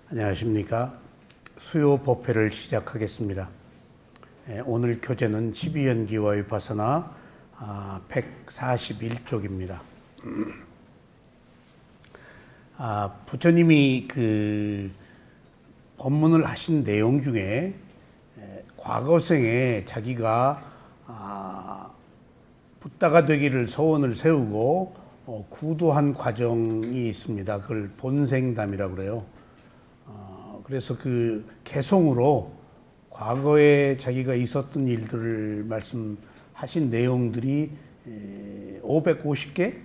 안녕하십니까. 수요 법회를 시작하겠습니다. 오늘 교재는 12연기와 위파사나 141쪽입니다. 부처님이 그 법문을 하신 내용 중에 과거생에 자기가 붓다가 되기를 소원을 세우고 구두한 과정이 있습니다. 그걸 본생담이라고 그래요. 그래서 그 개성으로 과거에 자기가 있었던 일들을 말씀하신 내용들이 550개?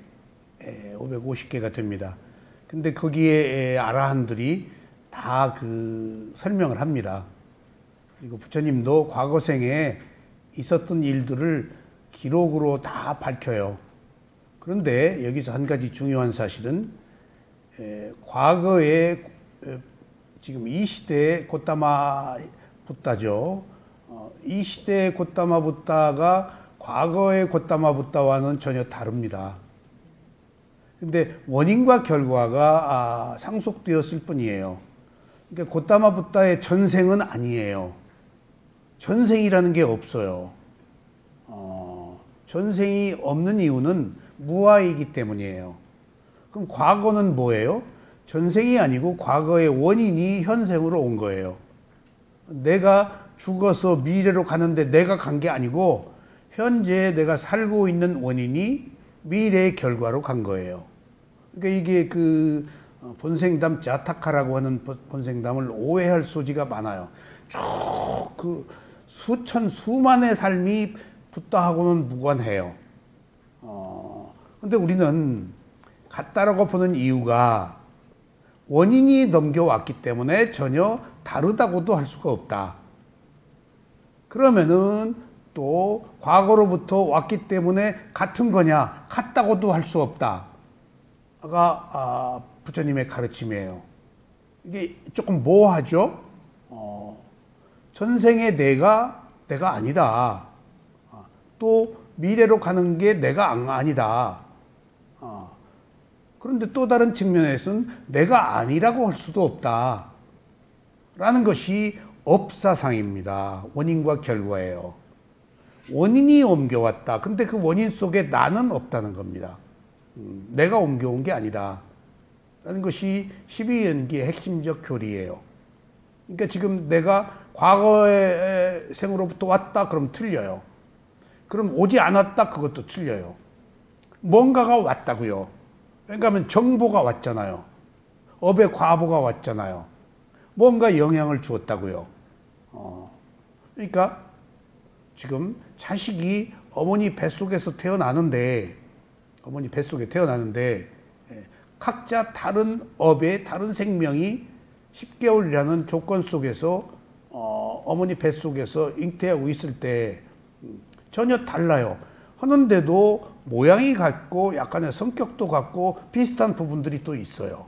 550개가 됩니다. 근데 거기에 아라한들이 다 그 설명을 합니다. 그리고 부처님도 과거생에 있었던 일들을 기록으로 다 밝혀요. 그런데 여기서 한 가지 중요한 사실은 과거에 지금 이 시대의 고타마 붓다죠. 이 시대의 고타마 붓다가 과거의 고타마 붓다와는 전혀 다릅니다. 근데 원인과 결과가 상속되었을 뿐이에요. 그러니까 고타마 붓다의 전생은 아니에요. 전생이라는 게 없어요. 전생이 없는 이유는 무아이기 때문이에요. 그럼 과거는 뭐예요? 전생이 아니고 과거의 원인이 현생으로 온 거예요. 내가 죽어서 미래로 가는데 내가 간 게 아니고 현재 내가 살고 있는 원인이 미래의 결과로 간 거예요. 그러니까 이게 그 본생담 자타카라고 하는 본생담을 오해할 소지가 많아요. 쭉 그 수천 수만의 삶이 붓다하고는 무관해요. 근데 우리는 같다라고 보는 이유가 원인이 넘겨왔기 때문에 전혀 다르다고도 할 수가 없다. 그러면은 또 과거로부터 왔기 때문에 같은 거냐? 같다고도 할 수 없다. 가 부처님의 가르침이에요. 이게 조금 모호하죠? 전생의 내가 아니다. 또 미래로 가는 게 내가 아니다. 그런데 또 다른 측면에서는 내가 아니라고 할 수도 없다. 라는 것이 업사상입니다. 원인과 결과예요. 원인이 옮겨왔다. 근데 그 원인 속에 나는 없다는 겁니다. 내가 옮겨온 게 아니다. 라는 것이 12연기의 핵심적 교리예요. 그러니까 지금 내가 과거의 생으로부터 왔다. 그럼 틀려요. 그럼 오지 않았다. 그것도 틀려요. 뭔가가 왔다고요. 그러니까 정보가 왔잖아요. 업의 과보가 왔잖아요. 뭔가 영향을 주었다고요. 그러니까 지금 자식이 어머니 뱃속에서 태어나는데 각자 다른 업의 다른 생명이 10개월이라는 조건 속에서 어머니 뱃속에서 잉태하고 있을 때 전혀 달라요. 하는데도 모양이 같고 약간의 성격도 같고 비슷한 부분들이 또 있어요.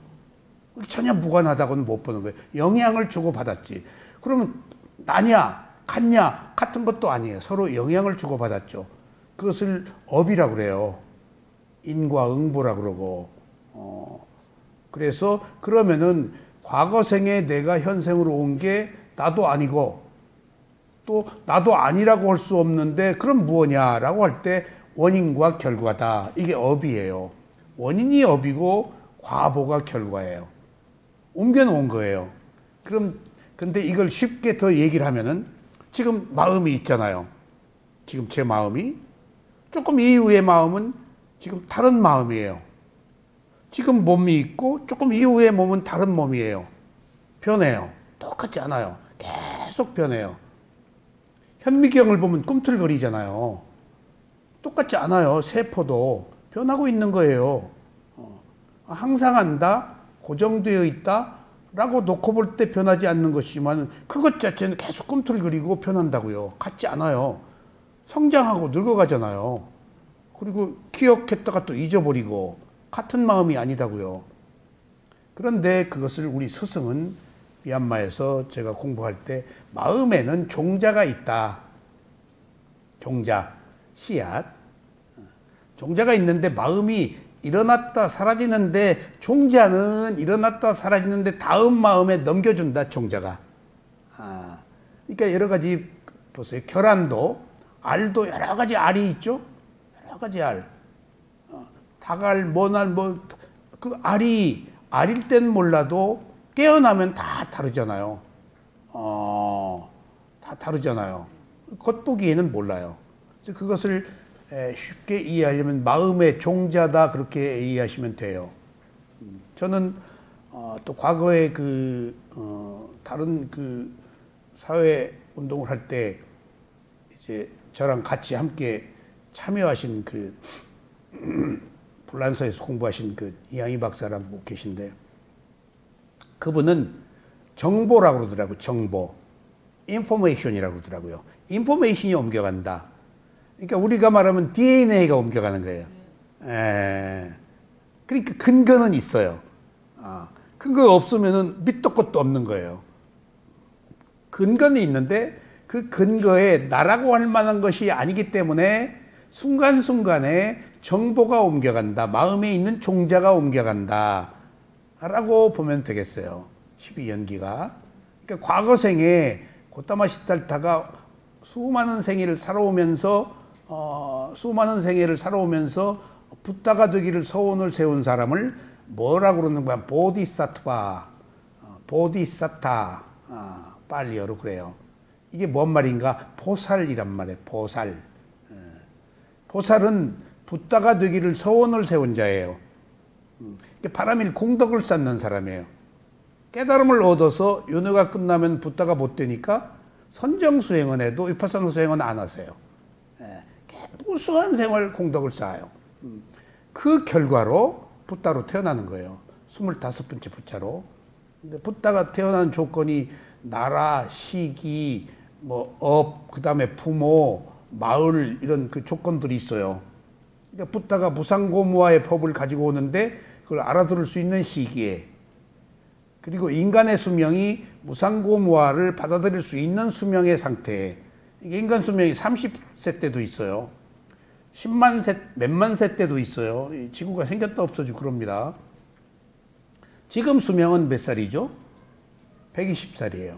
전혀 무관하다고는 못 보는 거예요. 영향을 주고받았지. 그러면 나냐 같냐 같은 것도 아니에요. 서로 영향을 주고받았죠. 그것을 업이라고 그래요. 인과 응보라고 그러고. 그래서 그러면은 과거생에 내가 현생으로 온 게 나도 아니고 또 나도 아니라고 할 수 없는데 그럼 무엇냐라고 할 때 원인과 결과다. 이게 업이에요. 원인이 업이고 과보가 결과예요. 옮겨놓은 거예요. 그럼 근데 이걸 쉽게 더 얘기를 하면은 지금 마음이 있잖아요. 지금 제 마음이 조금 이후의 마음은 지금 다른 마음이에요. 지금 몸이 있고 조금 이후의 몸은 다른 몸이에요. 변해요. 똑같지 않아요. 계속 변해요. 현미경을 보면 꿈틀거리잖아요. 똑같지 않아요. 세포도 변하고 있는 거예요. 항상 한다, 고정되어 있다 라고 놓고 볼 때 변하지 않는 것이지만 그것 자체는 계속 꿈틀거리고 변한다고요. 같지 않아요. 성장하고 늙어가잖아요. 그리고 기억했다가 또 잊어버리고 같은 마음이 아니다고요. 그런데 그것을 우리 스승은 미얀마에서 제가 공부할 때 마음에는 종자가 있다. 종자, 씨앗. 종자가 있는데 마음이 일어났다 사라지는데 종자는 일어났다 사라지는데 다음 마음에 넘겨준다, 종자가. 그러니까 여러 가지 보세요. 계란도, 알도 여러 가지 알이 있죠. 여러 가지 알. 닭알, 뭐날, 그 알일 땐 몰라도 깨어나면 다 다르잖아요. 다 다르잖아요. 겉보기에는 몰라요. 그래서 그것을 쉽게 이해하려면 마음의 종자다, 그렇게 이해하시면 돼요. 저는 또 과거에 다른 사회 운동을 할 때 이제 저랑 같이 함께 참여하신 불란서에서 공부하신 이양희 박사라고 계신데, 그분은 정보라고 그러더라고요. 정보. 인포메이션이라고 그러더라고요. 인포메이션이 옮겨간다. 그러니까 우리가 말하면 DNA가 옮겨가는 거예요. 그러니까 근거는 있어요. 근거가 없으면은 밑도 끝도 없는 거예요. 근거는 있는데 그 근거에 나라고 할 만한 것이 아니기 때문에 순간순간에 정보가 옮겨간다. 마음에 있는 종자가 옮겨간다. 라고 보면 되겠어요. 12연기가. 그러니까 과거생에 고타마 시달타가 수많은 생애를 살아오면서 붓다가 되기를 서원을 세운 사람을 뭐라고 그러는 거야? 보디사트바, 보디사타, 빨리어로 그래요. 이게 뭔 말인가? 보살이란 말이에요. 보살. 보살은 붓다가 되기를 서원을 세운 자예요. 바람일 공덕을 쌓는 사람이에요. 깨달음을 얻어서 윤회가 끝나면 붓다가 못 되니까 선정수행은 해도 위파사나 수행은 안 하세요. 무수한 생활 공덕을 쌓아요. 그 결과로 붓다로 태어나는 거예요. 25번째 붓자로. 근데 붓다가 태어난 조건이 나라, 시기, 그 다음에 부모, 마을, 이런 조건들이 있어요. 그러니까 붓다가 무상고무와의 법을 가지고 오는데 그걸 알아들을 수 있는 시기에, 그리고 인간의 수명이 무상고무화를 받아들일 수 있는 수명의 상태에, 이게 인간 수명이 30세 때도 있어요. 10만 세, 몇만 세 때도 있어요. 지구가 생겼다 없어지고 그럽니다. 지금 수명은 몇 살이죠? 120살이에요.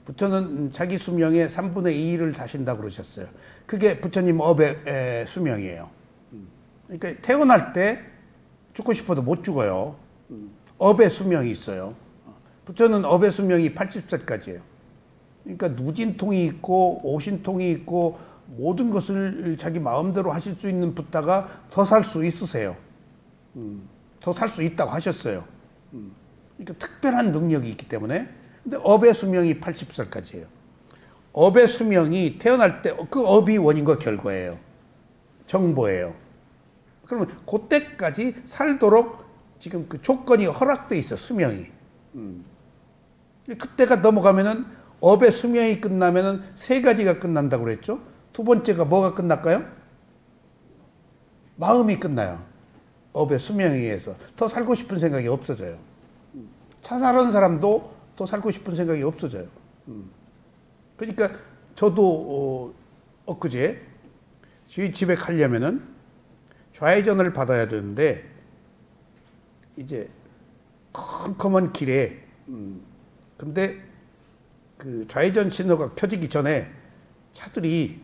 부처는 자기 수명의 3분의 2를 사신다고 그러셨어요. 그게 부처님 업의 수명이에요. 그러니까 태어날 때 죽고 싶어도 못 죽어요. 업의 수명이 있어요. 부처는 업의 수명이 80살까지예요. 그러니까 누진통이 있고 오신통이 있고 모든 것을 자기 마음대로 하실 수 있는 붓다가 더 살 수 있으세요. 더 살 수 있다고 하셨어요. 그러니까 특별한 능력이 있기 때문에. 근데 업의 수명이 80살까지예요. 업의 수명이 태어날 때 그 업이 원인과 결과예요. 정보예요. 그러면 그때까지 살도록 지금 그 조건이 허락돼 있어, 수명이. 그때가 넘어가면은 업의 수명이 끝나면은 세 가지가 끝난다고 그랬죠. 두 번째가 뭐가 끝날까요? 마음이 끝나요. 업의 수명에 의해서 더 살고 싶은 생각이 없어져요. 자살한 사람도 더 살고 싶은 생각이 없어져요. 그러니까 저도 엊그제 저희 집에 가려면은 좌회전을 받아야 되는데 이제 컴컴한 길에 근데 그 좌회전 신호가 켜지기 전에 차들이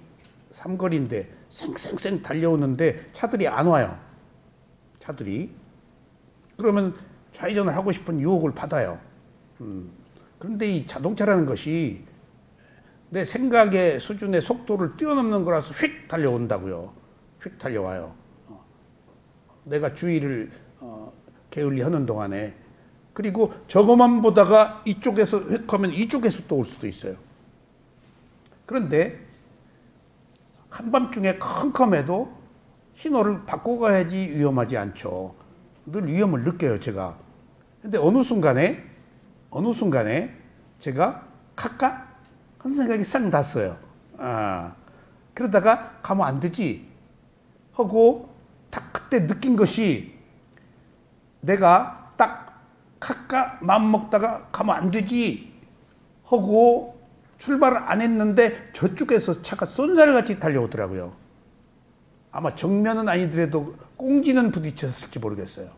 삼거리인데 쌩쌩쌩 달려오는데 차들이 안 와요. 차들이. 그러면 좌회전을 하고 싶은 유혹을 받아요. 그런데 이 자동차라는 것이 내 생각의 수준의 속도를 뛰어넘는 거라서 휙 달려온다고요. 휙 달려와요. 내가 주의를 게을리하는 동안에. 그리고 저거만 보다가 이쪽에서 휙 하면 이쪽에서 또 올 수도 있어요. 그런데 한밤중에 컴컴해도 신호를 바꾸고 가야지 위험하지 않죠. 늘 위험을 느껴요, 제가. 근데 어느 순간에 제가 갈까? 하는 생각이 싹 났어요. 그러다가 가면 안 되지 하고 딱 그때 느낀 것이 내가 딱 갈까 마음 먹다가 가면 안 되지 하고 출발을 안 했는데 저쪽에서 차가 쏜살같이 달려오더라고요. 아마 정면은 아니더라도 꽁지는 부딪혔을지 모르겠어요.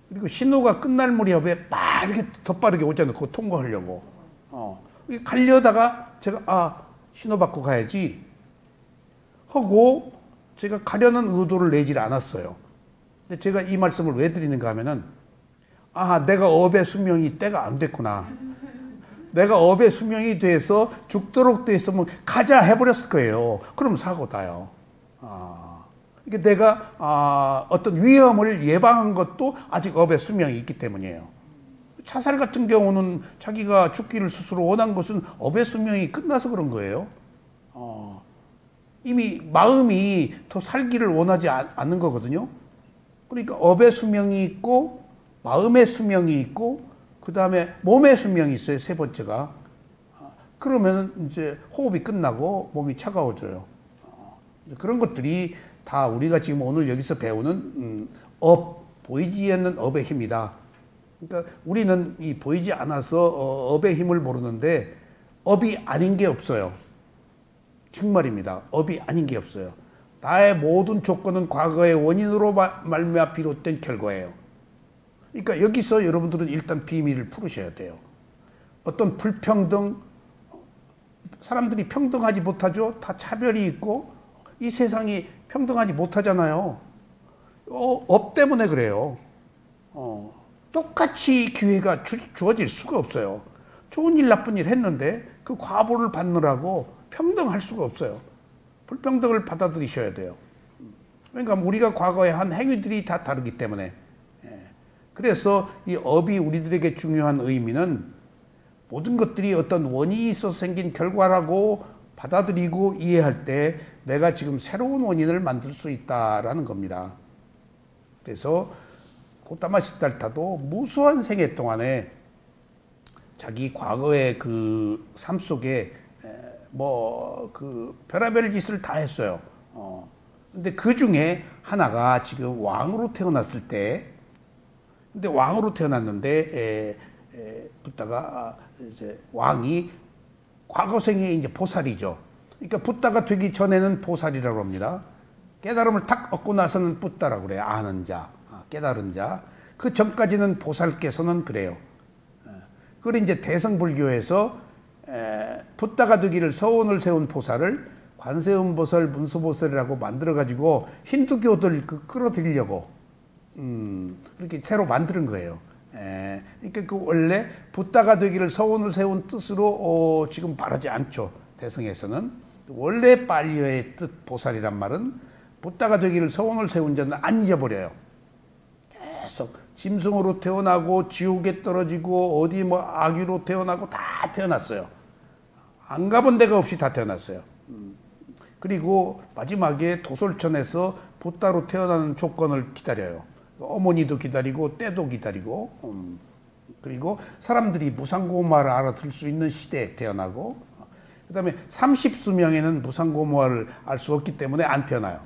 그리고 신호가 끝날 무렵에 막 이렇게 더 빠르게 오잖아요. 그거 통과하려고. 가려다가 제가 신호 받고 가야지 하고 제가 가려는 의도를 내질 않았어요. 근데 제가 이 말씀을 왜 드리는가 하면은 내가 업의 수명이 때가 안 됐구나. 내가 업의 수명이 돼서 죽도록 돼 있으면 가자 해버렸을 거예요. 그럼 사고다요. 이게 내가 어떤 위험을 예방한 것도 아직 업의 수명이 있기 때문이에요. 자살 같은 경우는 자기가 죽기를 스스로 원한 것은 업의 수명이 끝나서 그런 거예요. 이미 마음이 더 살기를 원하지 않는 거거든요. 그러니까 업의 수명이 있고 마음의 수명이 있고 그 다음에 몸의 수명이 있어요. 세 번째가. 그러면 이제 호흡이 끝나고 몸이 차가워져요. 그런 것들이 다 우리가 지금 오늘 여기서 배우는 보이지 않는 업의 힘이다. 그러니까 우리는 이 보이지 않아서 업의 힘을 모르는데 업이 아닌 게 없어요. 정말입니다. 업이 아닌 게 없어요. 나의 모든 조건은 과거의 원인으로 말미암아 비롯된 결과예요. 그러니까 여기서 여러분들은 일단 비밀을 풀으셔야 돼요. 어떤 불평등, 사람들이 평등하지 못하죠. 다 차별이 있고 이 세상이 평등하지 못하잖아요. 업 때문에 그래요. 똑같이 기회가 주어질 수가 없어요. 좋은 일 나쁜 일 했는데 그 과보를 받느라고 평등할 수가 없어요. 불평등을 받아들이셔야 돼요. 그러니까 우리가 과거에 한 행위들이 다 다르기 때문에. 그래서 이 업이 우리들에게 중요한 의미는 모든 것들이 어떤 원인이 있어서 생긴 결과라고 받아들이고 이해할 때 내가 지금 새로운 원인을 만들 수 있다라는 겁니다. 그래서 고타마 시달타도 무수한 생애 동안에 자기 과거의 그 삶 속에 별의별 짓을 다 했어요. 근데 그 중에 하나가 지금 왕으로 태어났을 때, 근데 왕으로 태어났는데 붓다가 이제 왕이 과거 생에 이제 보살이죠. 그러니까 붓다가 되기 전에는 보살이라고 합니다. 깨달음을 탁 얻고 나서는 붓다라고 그래요. 아는 자, 깨달은 자. 그 전까지는 보살께서는 그래요. 그리고 이제 대성불교에서 붓다가 되기를 서원을 세운 보살을 관세음보살, 문수보살이라고 만들어가지고 힌두교들 끌어들이려고 그렇게 새로 만드는 거예요. 그러니까 그 원래 붓다가 되기를 서원을 세운 뜻으로 지금 말하지 않죠. 대성에서는. 원래 빨리어의 뜻 보살이란 말은 붓다가 되기를 서원을 세운 자는 안 잊어버려요. 계속 짐승으로 태어나고 지옥에 떨어지고 어디 아귀로 태어나고 다 태어났어요. 안 가본 데가 없이 다 태어났어요. 그리고 마지막에 도솔천에서 붓다로 태어나는 조건을 기다려요. 어머니도 기다리고 때도 기다리고 그리고 사람들이 무상고마를 알아들 수 있는 시대에 태어나고 그 다음에 30수명에는 무상고마를 알 수 없기 때문에 안 태어나요.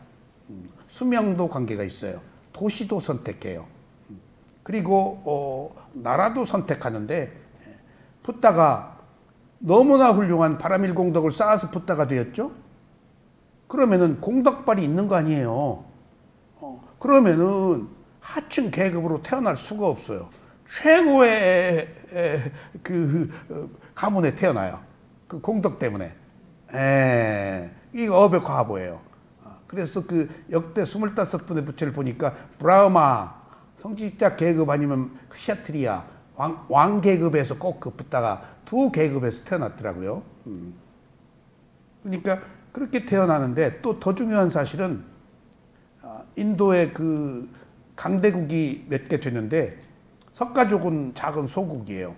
수명도 관계가 있어요. 도시도 선택해요. 그리고 나라도 선택하는데 붓다가 너무나 훌륭한 바라밀공덕을 쌓아서 붓다가 되었죠. 그러면은 공덕발이 있는 거 아니에요. 그러면은 하층 계급으로 태어날 수가 없어요. 최고의 가문에 태어나요. 그 공덕 때문에. 이 업의 과보예요. 그래서 그 역대 25분의 부처를 보니까 브라흐마, 성직자 계급 아니면 크샤트리아, 왕 계급에서 꼭 그 붓다가 두 계급에서 태어났더라고요. 그러니까 그렇게 태어나는데 또 더 중요한 사실은 인도의 그 강대국이 몇 개 되는데 석가족은 작은 소국이에요.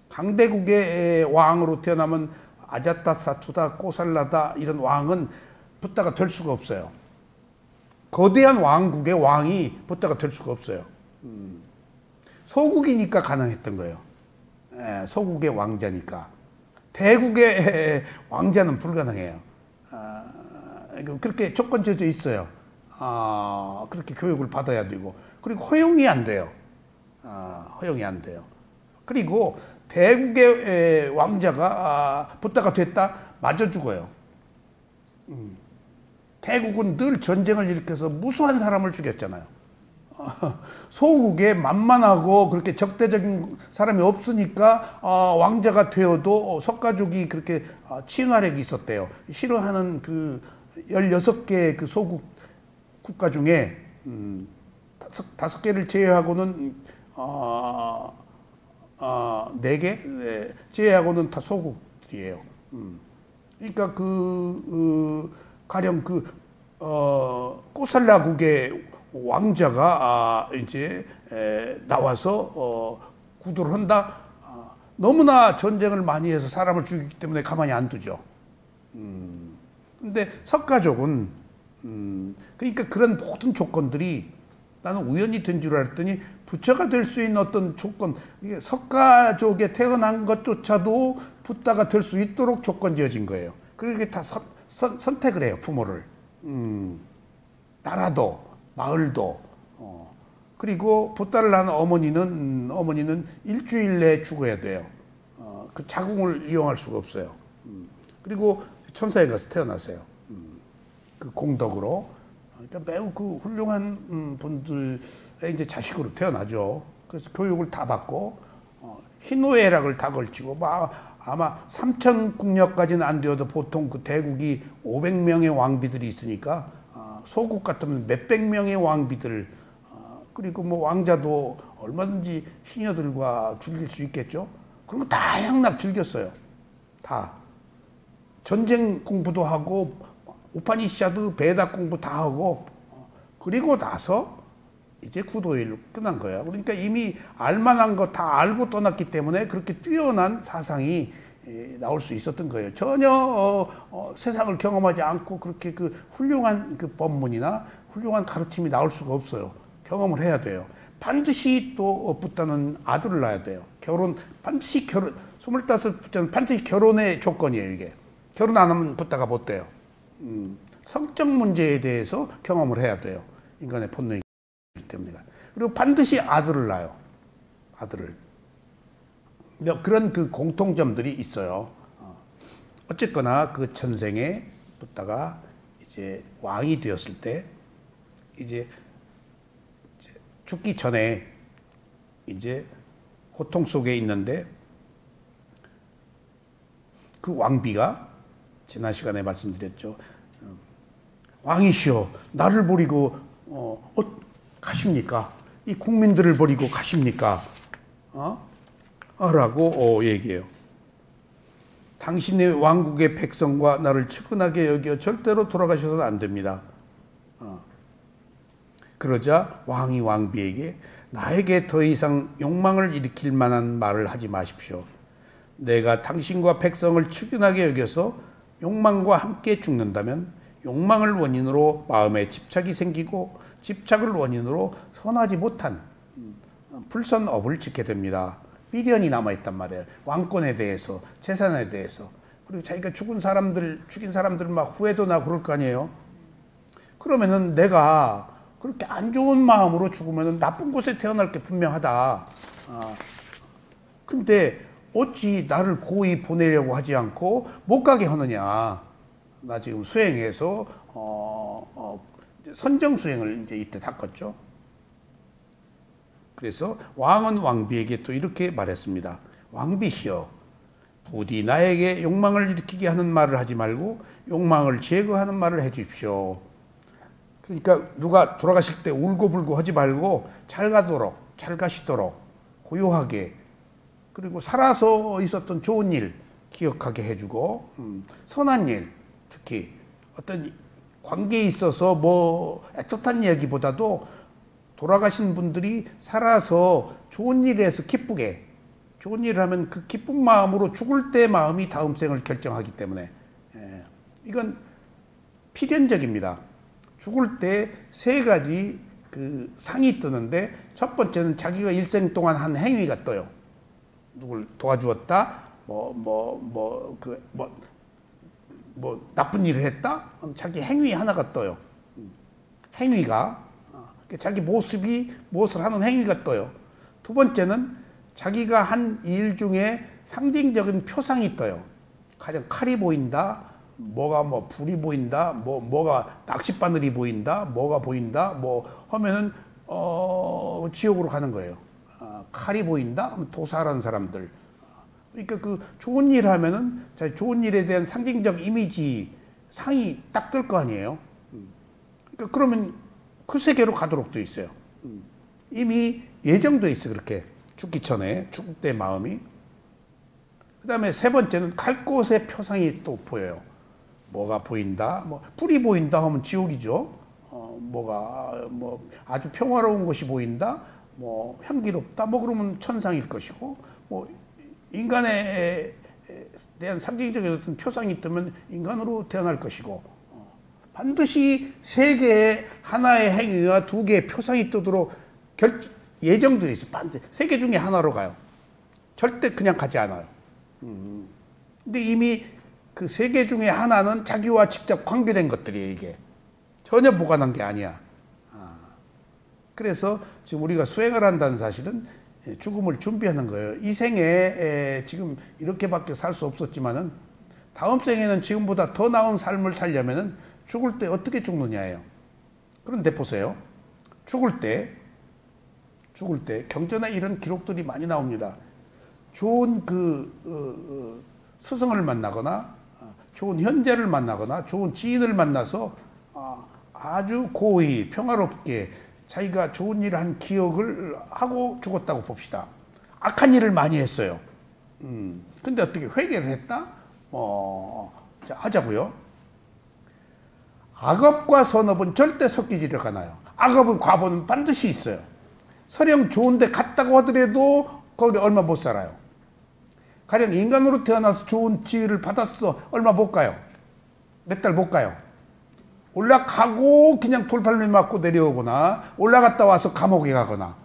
강대국의 왕으로 태어나면 아자타사투다, 꼬살라다 이런 왕은 붓다가 될 수가 없어요. 거대한 왕국의 왕이 붓다가 될 수가 없어요. 소국이니까 가능했던 거예요. 소국의 왕자니까. 대국의 왕자는 불가능해요. 그렇게 조건 지어져 있어요. 그렇게 교육을 받아야 되고 그리고 허용이 안 돼요. 허용이 안 돼요. 그리고 대국의 왕자가 붓다가 됐다 맞아 죽어요. 대국은 늘 전쟁을 일으켜서 무수한 사람을 죽였잖아요. 소국에 만만하고 그렇게 적대적인 사람이 없으니까 왕자가 되어도 석가족이 그렇게 친화력이 있었대요. 싫어하는 그 16개 그 소국 국가 중에 5개를 제외하고는 4개 제외하고는 다 소국이에요. 그러니까 가령 코살라국의 왕자가 이제 나와서 구두를 한다. 너무나 전쟁을 많이 해서 사람을 죽이기 때문에 가만히 안 두죠. 근데 석가족은 그러니까 그런 모든 조건들이 나는 우연히 된 줄 알았더니 부처가 될 수 있는 어떤 조건, 이게 석가족에 태어난 것조차도 붓다가 될 수 있도록 조건 지어진 거예요. 그렇게 다 선택을 해요, 부모를. 나라도, 마을도. 그리고 붓다를 낳은 어머니는 일주일 내에 죽어야 돼요. 그 자궁을 이용할 수가 없어요. 그리고 천사에 가서 태어나세요. 그 공덕으로. 그러니까 매우 그 훌륭한 분들의 이제 자식으로 태어나죠. 그래서 교육을 다 받고, 희노애락을 다 걸치고, 아마 3,000국녀까지는 안 되어도 보통 그 대국이 500명의 왕비들이 있으니까, 소국 같으면 몇백 명의 왕비들, 그리고 뭐 왕자도 얼마든지 시녀들과 즐길 수 있겠죠. 그러면 다 향락 즐겼어요. 다. 전쟁 공부도 하고, 우파니샤드 베다 공부 다 하고, 그리고 나서 이제 구도일로 끝난 거예요. 그러니까 이미 알만한 거 다 알고 떠났기 때문에 그렇게 뛰어난 사상이 나올 수 있었던 거예요. 전혀 세상을 경험하지 않고 그렇게 그 훌륭한 그 법문이나 훌륭한 가르침이 나올 수가 없어요. 경험을 해야 돼요. 반드시 또 붓다는 아들을 낳아야 돼요. 반드시 25붓자는 반드시 결혼의 조건이에요, 이게. 결혼 안 하면 붓다가 못 돼요. 성적 문제에 대해서 경험을 해야 돼요. 인간의 본능이기 때문에. 그리고 반드시 아들을 낳아요. 아들을. 그런 그 공통점들이 있어요. 어쨌거나 그 전생에 붓다가 이제 왕이 되었을 때 이제 죽기 전에 이제 고통 속에 있는데 그 왕비가 지난 시간에 말씀드렸죠. 왕이시여, 나를 버리고 가십니까? 이 국민들을 버리고 가십니까? 라고 얘기해요. 당신의 왕국의 백성과 나를 측은하게 여겨 절대로 돌아가셔서는 안 됩니다. 그러자 왕이 왕비에게 나에게 더 이상 욕망을 일으킬 만한 말을 하지 마십시오. 내가 당신과 백성을 측은하게 여겨서 욕망과 함께 죽는다면 욕망을 원인으로 마음에 집착이 생기고 집착을 원인으로 선하지 못한 불선업을 짓게 됩니다. 미련이 남아있단 말이에요. 왕권에 대해서, 재산에 대해서. 그리고 자기가 죽인 사람들 막 후회도 나고 그럴 거 아니에요. 그러면은 내가 그렇게 안 좋은 마음으로 죽으면은 나쁜 곳에 태어날 게 분명하다. 근데 어찌 나를 고이 보내려고 하지 않고 못 가게 하느냐. 나 지금 수행해서 선정 수행을 이제 이때 닦았죠. 그래서 왕은 왕비에게 또 이렇게 말했습니다. 왕비시여, 부디 나에게 욕망을 일으키게 하는 말을 하지 말고 욕망을 제거하는 말을 해 주십시오. 그러니까 누가 돌아가실 때 울고불고 하지 말고 잘 가시도록 고요하게, 그리고 살아서 있었던 좋은 일 기억하게 해주고, 선한 일, 특히 어떤 관계에 있어서 뭐 애틋한 이야기보다도 돌아가신 분들이 살아서 좋은 일을 해서 기쁘게, 좋은 일을 하면 그 기쁜 마음으로 죽을 때 마음이 다음 생을 결정하기 때문에, 이건 필연적입니다. 죽을 때 3가지 그 상이 뜨는데, 첫 번째는 자기가 일생 동안 한 행위가 떠요. 누굴 도와주었다, 나쁜 일을 했다? 그럼 자기 행위 하나가 떠요. 행위가, 자기 모습이 무엇을 하는 행위가 떠요. 두 번째는 자기가 한 일 중에 상징적인 표상이 떠요. 가령 칼이 보인다, 뭐가 뭐 불이 보인다, 뭐가 낚싯바늘이 보인다, 뭐가 보인다, 뭐 하면은 지옥으로 가는 거예요. 칼이 보인다, 도살하는 사람들. 그러니까 그 좋은 일 하면은 좋은 일에 대한 상징적 이미지 상이 딱 뜰 거 아니에요. 그러니까 그러면 그 세계로 가도록 돼 있어요. 이미 예정돼 있어 그렇게 죽기 전에 죽을 때 마음이. 그다음에 세 번째는 갈 곳의 표상이 또 보여요. 뭐가 보인다, 뭐 불이 보인다 하면 지옥이죠. 뭐가 뭐 아주 평화로운 것이 보인다, 뭐 향기롭다, 뭐 그러면 천상일 것이고, 뭐 인간에 대한 상징적인 어떤 표상이 뜨면 인간으로 태어날 것이고, 반드시 세 개의 하나의 행위와 두 개의 표상이 뜨도록 예정되어 있어. 반드시 세 개 중에 하나로 가요. 절대 그냥 가지 않아요. 근데 이미 그 세 개 중에 하나는 자기와 직접 관계된 것들이에요. 이게 전혀 보관한 게 아니야. 그래서 지금 우리가 수행을 한다는 사실은 죽음을 준비하는 거예요. 이 생에 지금 이렇게밖에 살 수 없었지만은 다음 생에는 지금보다 더 나은 삶을 살려면은 죽을 때 어떻게 죽느냐예요. 그런데 보세요. 죽을 때 경전에 이런 기록들이 많이 나옵니다. 좋은 스승을 만나거나 좋은 현재를 만나거나 좋은 지인을 만나서 아주 고이 평화롭게 자기가 좋은 일을 한 기억을 하고 죽었다고 봅시다. 악한 일을 많이 했어요. 근데 어떻게 회개를 했다? 자, 하자고요. 악업과 선업은 절대 섞이지를 않아요. 악업은 과보는 반드시 있어요. 설령 좋은데 갔다고 하더라도 거기 얼마 못 살아요. 가령 인간으로 태어나서 좋은 지위를 받았어. 얼마 못 가요. 몇 달 못 가요. 올라가고 그냥 돌팔매 맞고 내려오거나 올라갔다 와서 감옥에 가거나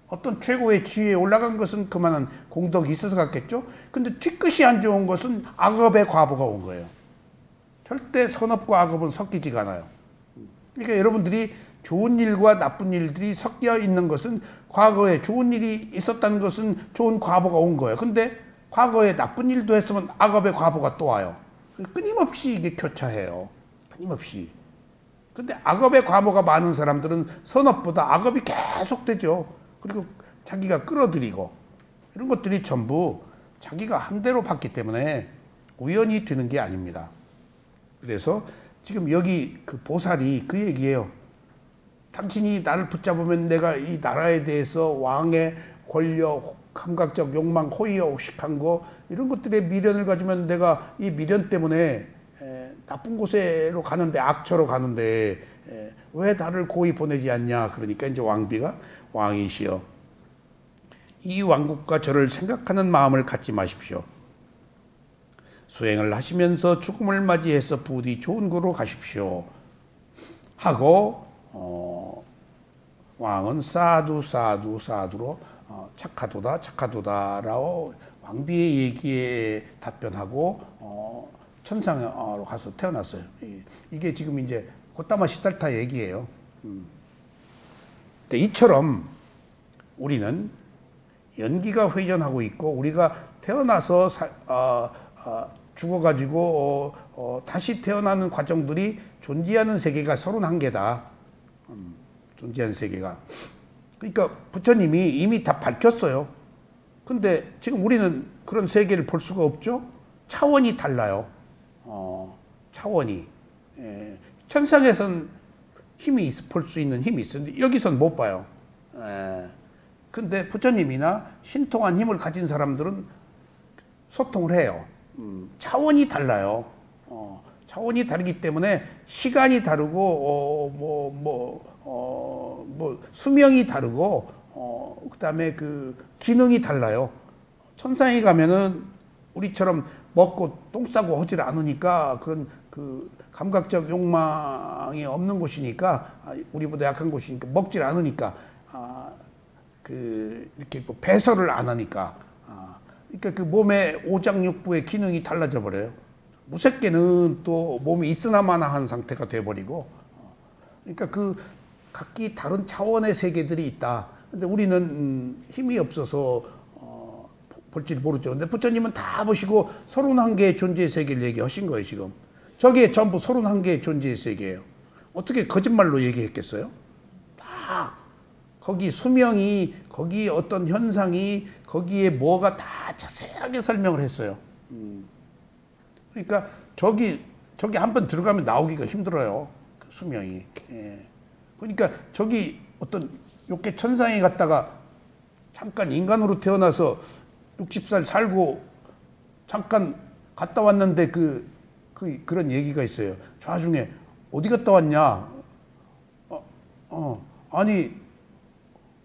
어떤 최고의 지위에 올라간 것은 그만한 공덕이 있어서 갔겠죠. 근데 뒤끝이 안 좋은 것은 악업의 과보가 온 거예요. 절대 선업과 악업은 섞이지가 않아요. 그러니까 여러분들이 좋은 일과 나쁜 일들이 섞여 있는 것은 과거에 좋은 일이 있었다는 것은 좋은 과보가 온 거예요. 근데 과거에 나쁜 일도 했으면 악업의 과보가 또 와요. 끊임없이 이게 교차해요. 끊임없이. 근데 악업의 과보가 많은 사람들은 선업보다 악업이 계속 되죠. 그리고 자기가 끌어들이고 이런 것들이 전부 자기가 한 대로 봤기 때문에 우연히 되는 게 아닙니다. 그래서 지금 여기 그 보살이 그 얘기예요. 당신이 나를 붙잡으면 내가 이 나라에 대해서 왕의 권력, 감각적 욕망, 호의호식한 거 이런 것들에 미련을 가지면 내가 이 미련 때문에 나쁜 곳으로 가는데 악처로 가는데 왜 나를 고이 보내지 않냐. 그러니까 이제 왕비가 왕이시여 이 왕국과 저를 생각하는 마음을 갖지 마십시오. 수행을 하시면서 죽음을 맞이해서 부디 좋은 곳으로 가십시오 하고 왕은 사두로 착하도다라고 왕비의 얘기에 답변하고 천상으로 가서 태어났어요. 이게 지금 이제 고타마 시달타 얘기예요. 이처럼 우리는 연기가 회전하고 있고 우리가 태어나서 죽어가지고 다시 태어나는 과정들이 존재하는 세계가 31개다. 존재하는 세계가. 그러니까 부처님이 이미 다 밝혔어요. 근데 지금 우리는 그런 세계를 볼 수가 없죠. 차원이 달라요. 차원이. 천상에선 볼 수 있는 힘이 있었는데 여기선 못 봐요. 근데 부처님이나 신통한 힘을 가진 사람들은 소통을 해요. 차원이 달라요. 차원이 다르기 때문에 시간이 다르고 수명이 다르고 그다음에 그 기능이 달라요. 천상에 가면은 우리처럼 먹고 똥 싸고 하질 않으니까 그런 그 감각적 욕망이 없는 곳이니까 우리보다 약한 곳이니까 먹질 않으니까 이렇게 뭐 배설을 안 하니까 그러니까 그 몸의 오장육부의 기능이 달라져 버려요. 무색계는 또 몸이 있으나마나 한 상태가 돼버리고 그러니까 그 각기 다른 차원의 세계들이 있다. 근데 우리는 힘이 없어서 볼지를 모르죠. 근데 부처님은 다 보시고 31개의 존재의 세계를 얘기하신 거예요, 지금. 저게 전부 31개의 존재의 세계예요. 어떻게 거짓말로 얘기했겠어요? 다 거기 수명이, 거기 어떤 현상이, 거기에 뭐가 다 자세하게 설명을 했어요. 그러니까 저기 한번 들어가면 나오기가 힘들어요. 그 수명이. 예. 그러니까 저기 어떤 욕계 천상에 갔다가 잠깐 인간으로 태어나서 60살 살고 잠깐 갔다 왔는데 그런 얘기가 있어요. 좌중에 어디 갔다 왔냐? 아니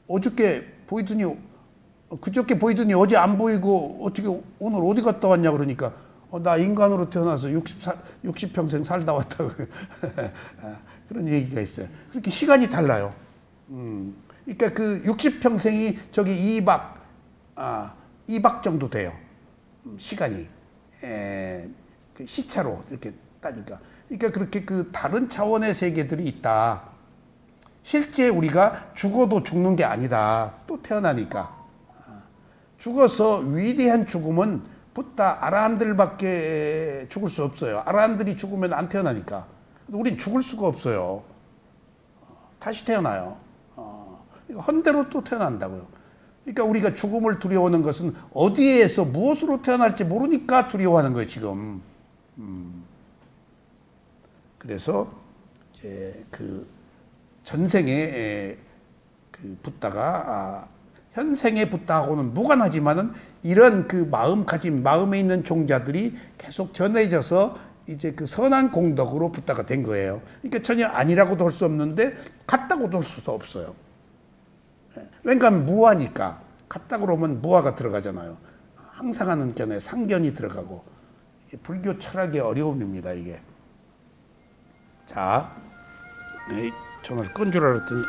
어저께 보이더니 그저께 보이더니 어제 안 보이고 어떻게 오늘 어디 갔다 왔냐 그러니까 나 인간으로 태어나서 60평생 살다 왔다고 그런 얘기가 있어요. 그렇게 시간이 달라요. 그러니까 그 60평생이 저기 2박 정도 돼요. 시간이 그 시차로 이렇게 따니까. 그러니까 그렇게 그 다른 차원의 세계들이 있다. 실제 우리가 죽어도 죽는 게 아니다. 또 태어나니까. 죽어서 위대한 죽음은 붓다 아라한들밖에 죽을 수 없어요. 아라한들이 죽으면 안 태어나니까. 우린 죽을 수가 없어요. 다시 태어나요. 헌대로 또 태어난다고요. 그러니까 우리가 죽음을 두려워하는 것은 어디에서 무엇으로 태어날지 모르니까 두려워하는 거예요, 지금. 그래서 이제 그 전생에 그 붓다가 현생의 붓다하고는 무관하지만은 이런 그 마음가짐, 마음에 있는 종자들이 계속 전해져서 이제 그 선한 공덕으로 붓다가 된 거예요. 그러니까 전혀 아니라고도 할 수 없는데 같다고도 할 수도 없어요. 왜냐하면 무아니까. 같다 그러면 무아가 들어가잖아요. 항상 하는 견에 상견이 들어가고. 불교 철학의 어려움입니다, 이게. 자, 전화를 끈 줄 알았더니.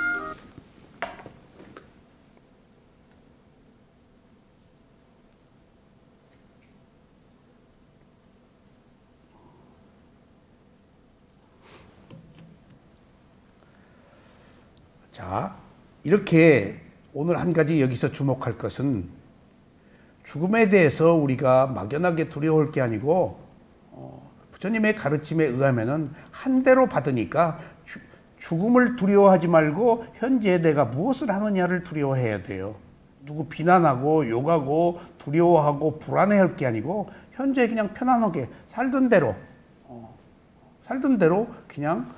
자, 이렇게 오늘 한 가지 여기서 주목할 것은 죽음에 대해서 우리가 막연하게 두려워할 게 아니고 부처님의 가르침에 의하면은 한 대로 받으니까 죽음을 두려워하지 말고 현재 내가 무엇을 하느냐를 두려워해야 돼요. 누구 비난하고 욕하고 두려워하고 불안해할 게 아니고 현재 그냥 편안하게 살던 대로 그냥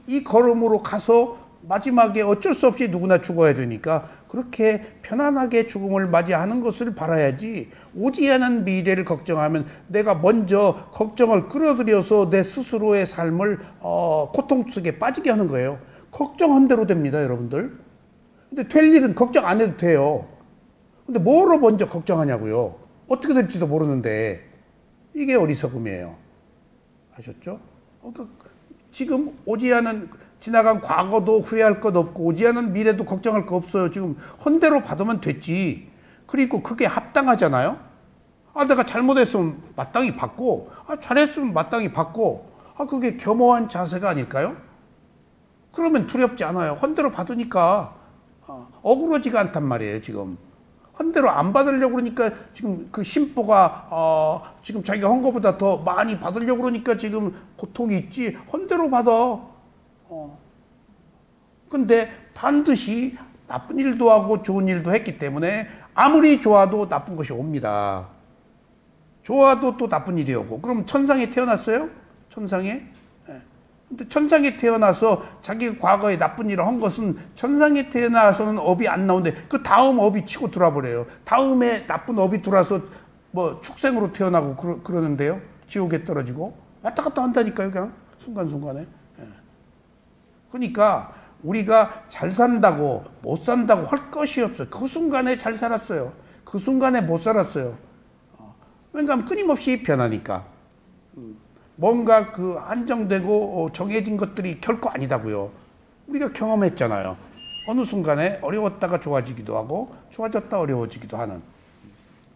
이 걸음으로 가서 마지막에 어쩔 수 없이 누구나 죽어야 되니까 그렇게 편안하게 죽음을 맞이하는 것을 바라야지 오지 않은 미래를 걱정하면 내가 먼저 걱정을 끌어들여서 내 스스로의 삶을 고통 속에 빠지게 하는 거예요. 걱정한 대로 됩니다, 여러분들. 근데 될 일은 걱정 안 해도 돼요. 근데 뭐로 먼저 걱정하냐고요. 어떻게 될지도 모르는데 이게 어리석음이에요. 아셨죠? 지금 오지 않은 지나간 과거도 후회할 것 없고 오지 않은 미래도 걱정할 거 없어요. 지금 헌대로 받으면 됐지. 그리고 그게 합당하잖아요. 내가 잘못했으면 마땅히 받고 잘했으면 마땅히 받고 그게 겸허한 자세가 아닐까요? 그러면 두렵지 않아요. 헌대로 받으니까 억울하지가 않단 말이에요. 지금 헌대로 안 받으려고 그러니까 지금 그 심보가 지금 자기가 한 것보다 더 많이 받으려고 그러니까 지금 고통이 있지. 헌대로 받아. 근데 반드시 나쁜 일도 하고 좋은 일도 했기 때문에 아무리 좋아도 나쁜 것이 옵니다. 좋아도 또 나쁜 일이 오고. 그럼 천상에 태어났어요? 천상에? 근데 천상에 태어나서 자기가 과거에 나쁜 일을 한 것은 천상에 태어나서는 업이 안 나오는데 그 다음 업이 치고 들어와버려요. 다음에 나쁜 업이 들어와서 뭐 축생으로 태어나고 그러는데요. 지옥에 떨어지고. 왔다 갔다 한다니까요. 그냥 순간순간에. 그러니까 우리가 잘 산다고 못 산다고 할 것이 없어요. 그 순간에 잘 살았어요. 그 순간에 못 살았어요. 왜냐하면 끊임없이 변하니까. 뭔가 그 안정되고 정해진 것들이 결코 아니다고요. 우리가 경험했잖아요. 어느 순간에 어려웠다가 좋아지기도 하고 좋아졌다 어려워지기도 하는.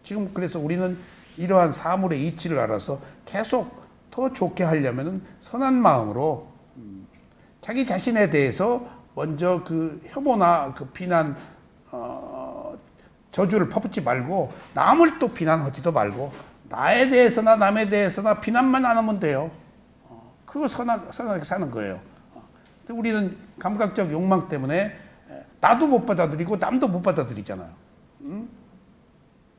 지금 그래서 우리는 이러한 사물의 이치를 알아서 계속 더 좋게 하려면 선한 마음으로 자기 자신에 대해서 먼저 그 혐오나 그 비난, 저주를 퍼붓지 말고 남을 또 비난하지도 말고 나에 대해서나 남에 대해서나 비난만 안 하면 돼요. 그거 선하게 사는 거예요. 근데 우리는 감각적 욕망 때문에 나도 못 받아들이고 남도 못 받아들이잖아요. 응?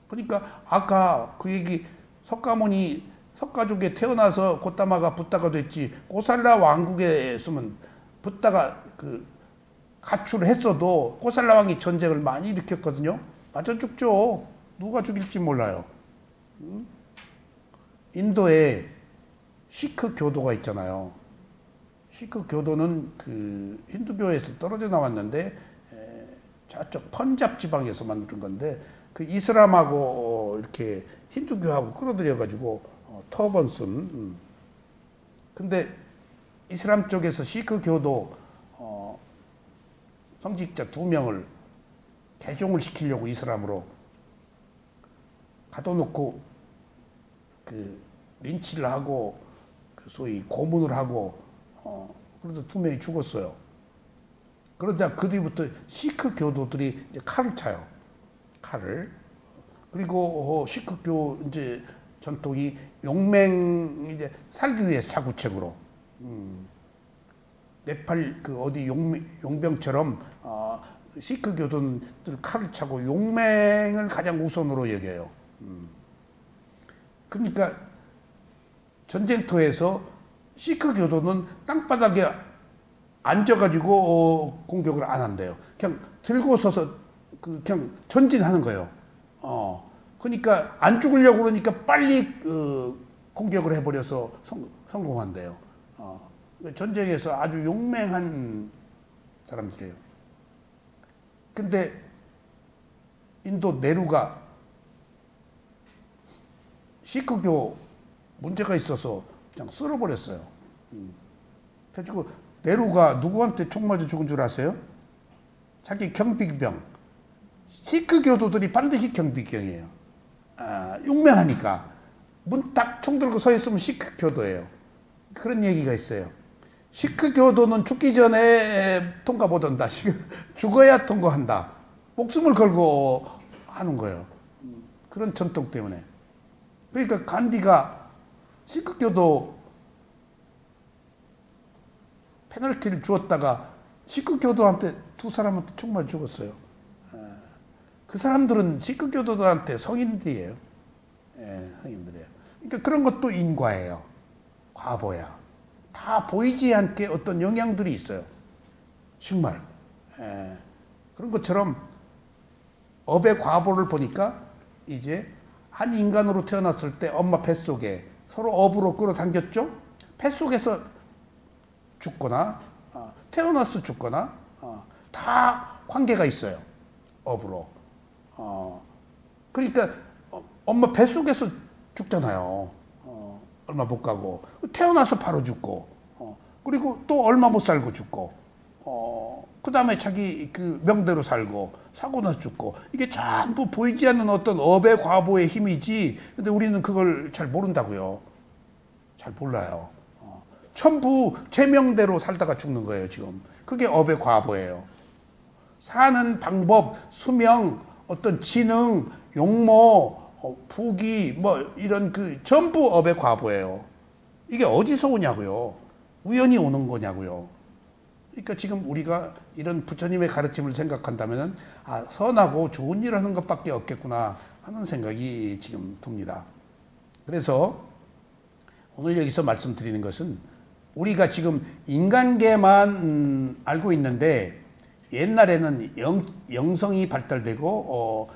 그러니까 아까 그 얘기 석가모니 석가족에 태어나서 고타마가 붓다가 됐지 고살라 왕국에 있으면 붓다가 그 가출을 했어도 고살라 왕이 전쟁을 많이 일으켰거든요. 맞아 죽죠. 누가 죽일지 몰라요. 응? 인도에 시크 교도가 있잖아요. 시크 교도는 그 힌두교에서 떨어져 나왔는데 저쪽 펀잡 지방에서 만든 건데 그 이슬람하고 이렇게 힌두교하고 끌어들여 가지고 터번 쓴. 근데 이슬람 쪽에서 시크 교도 성직자 2명을 개종을 시키려고 이슬람으로 가둬놓고 그 린치를 하고 그 소위 고문을 하고 그러다 2명이 죽었어요. 그러자 그 뒤부터 시크 교도들이 이제 칼을 차요. 칼을. 그리고 시크교 이제 전통이 용맹 이제 살기 위해서 자구책으로 네팔 그 어디 용병처럼 시크 교도들 칼을 차고 용맹을 가장 우선으로 여겨요. 그러니까 전쟁터에서 시크 교도는 땅바닥에 앉아가지고 공격을 안 한대요. 그냥 들고 서서 그냥 전진하는 거예요. 그러니까 안 죽으려고 그러니까 빨리 공격을 해버려서 성공한대요. 전쟁에서 아주 용맹한 사람들이에요. 근데 인도 네루가 시크교 문제가 있어서 그냥 쓸어버렸어요. 그래가지고 네루가 누구한테 총 맞아 죽은 줄 아세요? 자기 경비병. 시크 교도들이 반드시 경비병이에요. 용맹하니까. 문 딱 총 들고 서 있으면 시크 교도예요. 그런 얘기가 있어요. 시크 교도는 죽기 전에 통과 못한다. 죽어야 통과한다. 목숨을 걸고 하는 거예요. 그런 전통 때문에. 그러니까 간디가 시크 교도 페널티를 주었다가 시크 교도한테 2사람한테 총 맞아 죽었어요. 그 사람들은 시크 교도들한테 성인들이에요. 성인들이에요. 그러니까 그런 것도 인과예요. 과보야. 다 보이지 않게 어떤 영향들이 있어요. 정말. 그런 것처럼 업의 과보를 보니까 이제 한 인간으로 태어났을 때 엄마 뱃속에 서로 업으로 끌어당겼죠. 뱃속에서 죽거나 태어나서 죽거나 다 관계가 있어요. 업으로. 그러니까 엄마 뱃속에서 죽잖아요. 얼마 못 가고 태어나서 바로 죽고 그리고 또 얼마 못 살고 죽고 그 다음에 자기 그 명대로 살고 사고 나서 죽고 이게 전부 보이지 않는 어떤 업의 과보의 힘이지. 근데 우리는 그걸 잘 모른다고요. 잘 몰라요. 전부 제 명대로 살다가 죽는 거예요. 지금 그게 업의 과보예요. 사는 방법, 수명, 어떤 지능, 용모, 부귀 뭐 이런 그 전부 업의 과보예요. 이게 어디서 오냐고요. 우연히 오는 거냐고요. 그러니까 지금 우리가 이런 부처님의 가르침을 생각한다면 선하고 좋은 일 하는 것밖에 없겠구나 하는 생각이 지금 듭니다. 그래서 오늘 여기서 말씀드리는 것은 우리가 지금 인간계만 알고 있는데 옛날에는 영성이 발달되고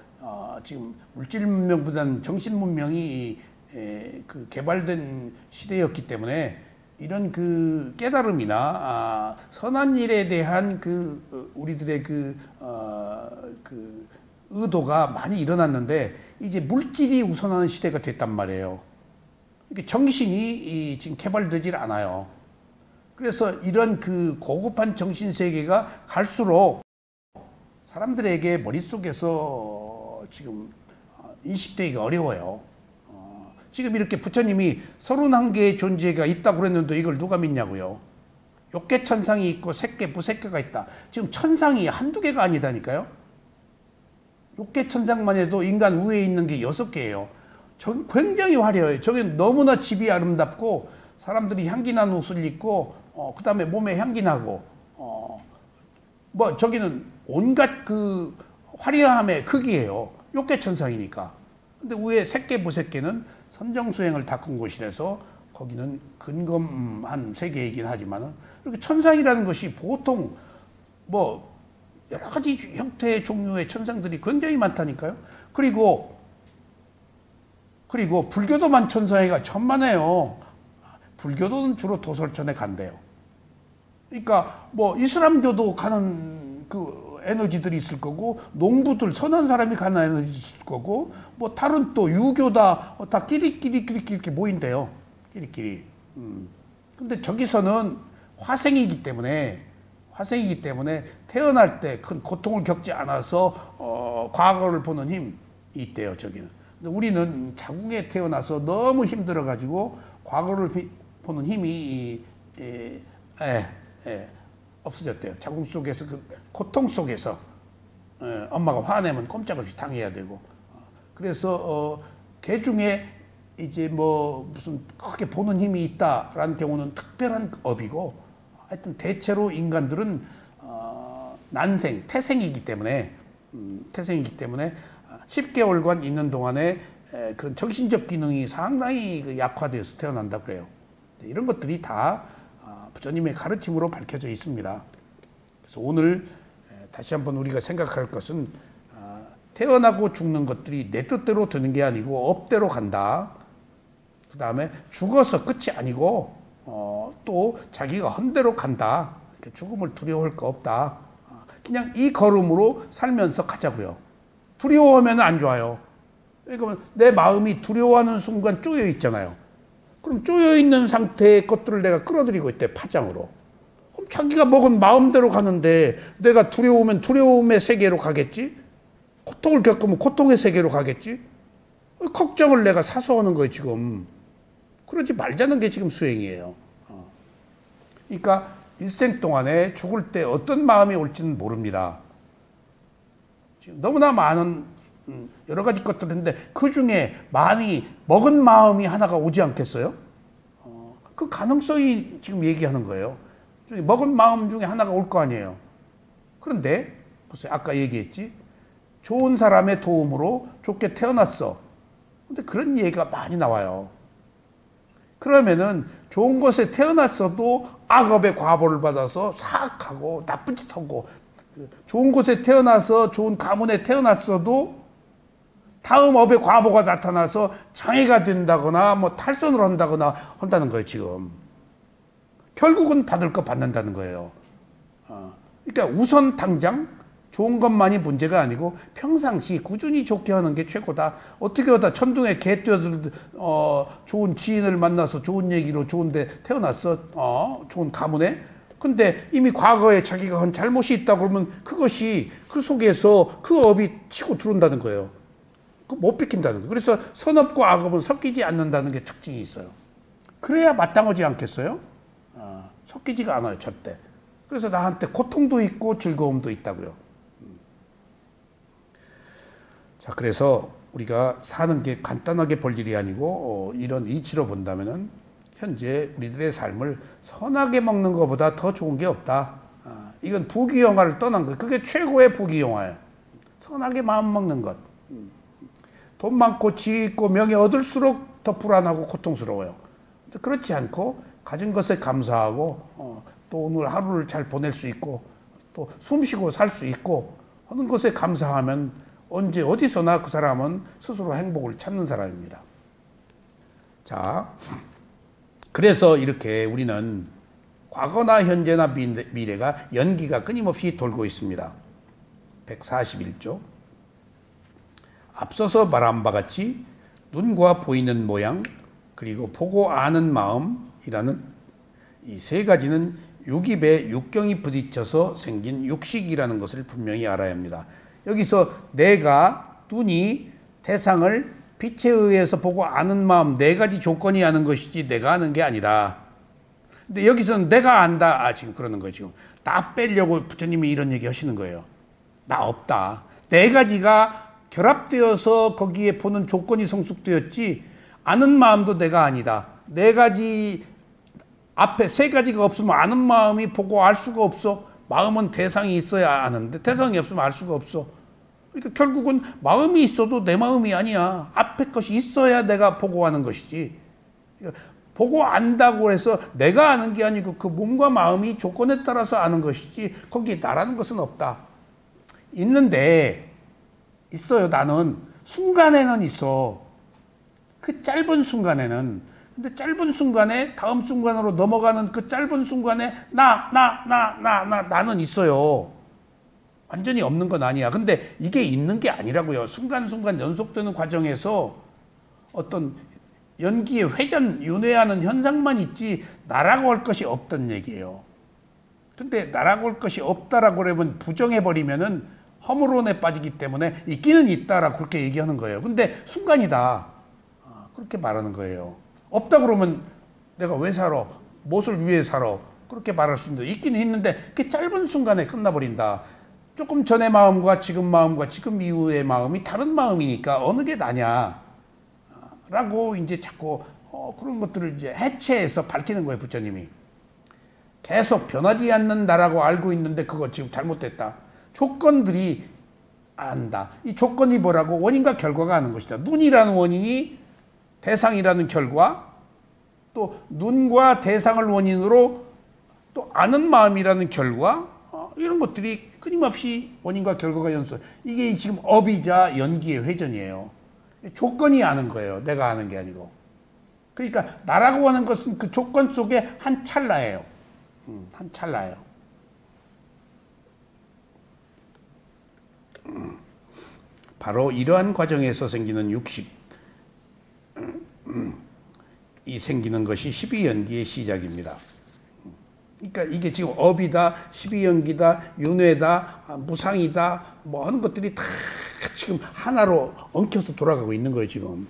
지금 물질 문명보다는 정신 문명이 그 개발된 시대였기 때문에 이런 그 깨달음이나 선한 일에 대한 그 우리들의 그 의도가 많이 일어났는데 이제 물질이 우선하는 시대가 됐단 말이에요. 그러니까 정신이 지금 개발되질 않아요. 그래서 이런 그 고급한 정신 세계가 갈수록 사람들에게 머릿속에서 지금 인식되기가 어려워요. 지금 이렇게 부처님이 31개의 존재가 있다고 그랬는데 이걸 누가 믿냐고요. 욕계천상이 있고 색계, 부색계가 있다. 지금 천상이 한두 개가 아니다니까요. 욕계천상만 해도 인간 위에 있는 게 6개예요. 저기 굉장히 화려해요. 저기 너무나 집이 아름답고 사람들이 향기 나는 옷을 입고 그 다음에 몸에 향기 나고 뭐 저기는 온갖 그 화려함의 극이에요. 욕계천상이니까. 근데 위에 색계 부색계는 선정수행을 닦은 곳이라서 거기는 근검 한 세계이긴 하지만은 이렇게 천상이라는 것이 보통 뭐 여러 가지 형태의 종류의 천상들이 굉장히 많다니까요. 그리고 불교도만 천상회가 천만해요. 불교도는 주로 도솔천에 간대요. 그러니까 뭐 이슬람교도 가는 그 에너지들이 있을 거고, 농부들 선한 사람이 가는 에너지 있을 거고, 뭐 다른 또 유교다 다 끼리끼리 이렇게 모인대요. 끼리끼리. 근데 저기서는 화생이기 때문에 태어날 때 큰 고통을 겪지 않아서 과거를 보는 힘이 있대요. 저기는. 근데 우리는 자궁에 태어나서 너무 힘들어 가지고 과거를 보는 힘이 없어졌대요. 자궁 속에서 그 고통 속에서 엄마가 화내면 꼼짝없이 당해야 되고, 그래서 개 중에 이제 뭐 무슨 크게 보는 힘이 있다라는 경우는 특별한 업이고, 하여튼 대체로 인간들은 난생 태생이기 때문에 10개월간 있는 동안에 그런 정신적 기능이 상당히 그 약화되어서 태어난다 그래요. 이런 것들이 다 부처님의 가르침으로 밝혀져 있습니다. 그래서 오늘 다시 한번 우리가 생각할 것은 태어나고 죽는 것들이 내 뜻대로 되는 게 아니고 업대로 간다. 그 다음에 죽어서 끝이 아니고 또 자기가 한 대로 간다. 죽음을 두려워할 거 없다. 그냥 이 걸음으로 살면서 가자고요. 두려워하면 안 좋아요. 그러니까 내 마음이 두려워하는 순간 쪼여 있잖아요. 그럼 쪼여 있는 상태의 것들을 내가 끌어들이고 있대, 파장으로. 그럼 자기가 먹은 마음대로 가는데 내가 두려우면 두려움의 세계로 가겠지? 고통을 겪으면 고통의 세계로 가겠지? 걱정을 내가 사서 하는 거예요, 지금. 그러지 말자는 게 지금 수행이에요. 그러니까 일생 동안에 죽을 때 어떤 마음이 올지는 모릅니다. 지금 너무나 많은 여러 가지 것들을 했는데 그 중에 많이 먹은 마음이 하나가 오지 않겠어요? 그 가능성이 지금 얘기하는 거예요. 먹은 마음 중에 하나가 올 거 아니에요. 그런데 보세요. 아까 얘기했지. 좋은 사람의 도움으로 좋게 태어났어. 근데 그런 얘기가 많이 나와요. 그러면은 좋은 곳에 태어났어도 악업의 과보를 받아서 사악하고 나쁜 짓 하고, 좋은 곳에 태어나서 좋은 가문에 태어났어도 다음 업의 과보가 나타나서 장애가 된다거나 뭐 탈선을 한다거나 한다는 거예요, 지금. 결국은 받을 거 받는다는 거예요. 그러니까 우선 당장 좋은 것만이 문제가 아니고 평상시 꾸준히 좋게 하는 게 최고다. 어떻게 하다 천둥에 개 뛰어들 좋은 지인을 만나서 좋은 얘기로 좋은데 태어났어. 좋은 가문에. 근데 이미 과거에 자기가 한 잘못이 있다 그러면 그것이 그 속에서 그 업이 치고 들어온다는 거예요. 못 비킨다는 거예요. 그래서 선업과 악업은 섞이지 않는다는 게 특징이 있어요. 그래야 마땅하지 않겠어요? 섞이지가 않아요, 절대. 그래서 나한테 고통도 있고 즐거움도 있다고요. 자, 그래서 우리가 사는 게 간단하게 볼 일이 아니고 이런 이치로 본다면은 현재 우리들의 삶을 선하게 먹는 것보다 더 좋은 게 없다. 이건 부귀영화를 떠난 거예요. 그게 최고의 부귀영화예요. 선하게 마음 먹는 것. 돈 많고 지위 있고 명예 얻을수록 더 불안하고 고통스러워요. 그렇지 않고 가진 것에 감사하고 또 오늘 하루를 잘 보낼 수 있고 또 숨쉬고 살 수 있고 하는 것에 감사하면 언제 어디서나 그 사람은 스스로 행복을 찾는 사람입니다. 자, 그래서 이렇게 우리는 과거나 현재나 미래가 연기가 끊임없이 돌고 있습니다. 141조. 앞서서 말한 바 같이 눈과 보이는 모양 그리고 보고 아는 마음이라는 이 세 가지는 육입에 육경이 부딪혀서 생긴 육식이라는 것을 분명히 알아야 합니다. 여기서 내가, 눈이 대상을 빛에 의해서 보고 아는 마음 네 가지 조건이 아는 것이지 내가 아는 게 아니다. 근데 여기서는 내가 안다. 지금 그러는 거예요. 지금 나 빼려고 부처님이 이런 얘기 하시는 거예요. 나 없다. 네 가지가 결합되어서 거기에 보는 조건이 성숙되었지 아는 마음도 내가 아니다. 네 가지 앞에 세 가지가 없으면 아는 마음이 보고 알 수가 없어. 마음은 대상이 있어야 아는데 대상이 없으면 알 수가 없어. 그러니까 결국은 마음이 있어도 내 마음이 아니야. 앞에 것이 있어야 내가 보고 아는 것이지. 보고 안다고 해서 내가 아는 게 아니고 그 몸과 마음이 조건에 따라서 아는 것이지 거기에 나라는 것은 없다. 있는데 있어요. 나는 순간에는 있어. 그 짧은 순간에는. 근데 짧은 순간에 다음 순간으로 넘어가는 그 짧은 순간에 나는 있어요. 완전히 없는 건 아니야. 근데 이게 있는 게 아니라고요. 순간순간 연속되는 과정에서 어떤 연기의 회전, 윤회하는 현상만 있지 나라고 할 것이 없다는 얘기예요. 근데 나라고 할 것이 없다라고 그러면 부정해버리면은 허물론에 빠지기 때문에 있기는 있다라고 그렇게 얘기하는 거예요. 근데 순간이다. 그렇게 말하는 거예요. 없다 그러면 내가 왜 살아? 무엇을 위해 살아? 그렇게 말할 수 있는데 있기는 있는데 그 짧은 순간에 끝나버린다. 조금 전의 마음과 지금 이후의 마음이 다른 마음이니까 어느 게 나냐? 라고 이제 자꾸 그런 것들을 이제 해체해서 밝히는 거예요, 부처님이. 계속 변하지 않는다라고 알고 있는데 그거 지금 잘못됐다. 조건들이 안다. 이 조건이 뭐라고? 원인과 결과가 아는 것이다. 눈이라는 원인이 대상이라는 결과, 또 눈과 대상을 원인으로 또 아는 마음이라는 결과, 이런 것들이 끊임없이 원인과 결과가 연속. 이게 지금 업이자 연기의 회전이에요. 조건이 아는 거예요. 내가 아는 게 아니고. 그러니까 나라고 하는 것은 그 조건 속에 한 찰나예요. 한 찰나예요. 바로 이러한 과정에서 생기는 육식, 이 생기는 것이 12연기의 시작입니다. 그러니까 이게 지금 업이다, 12연기다, 윤회다, 무상이다, 뭐 하는 것들이 다 지금 하나로 엉켜서 돌아가고 있는 거예요, 지금.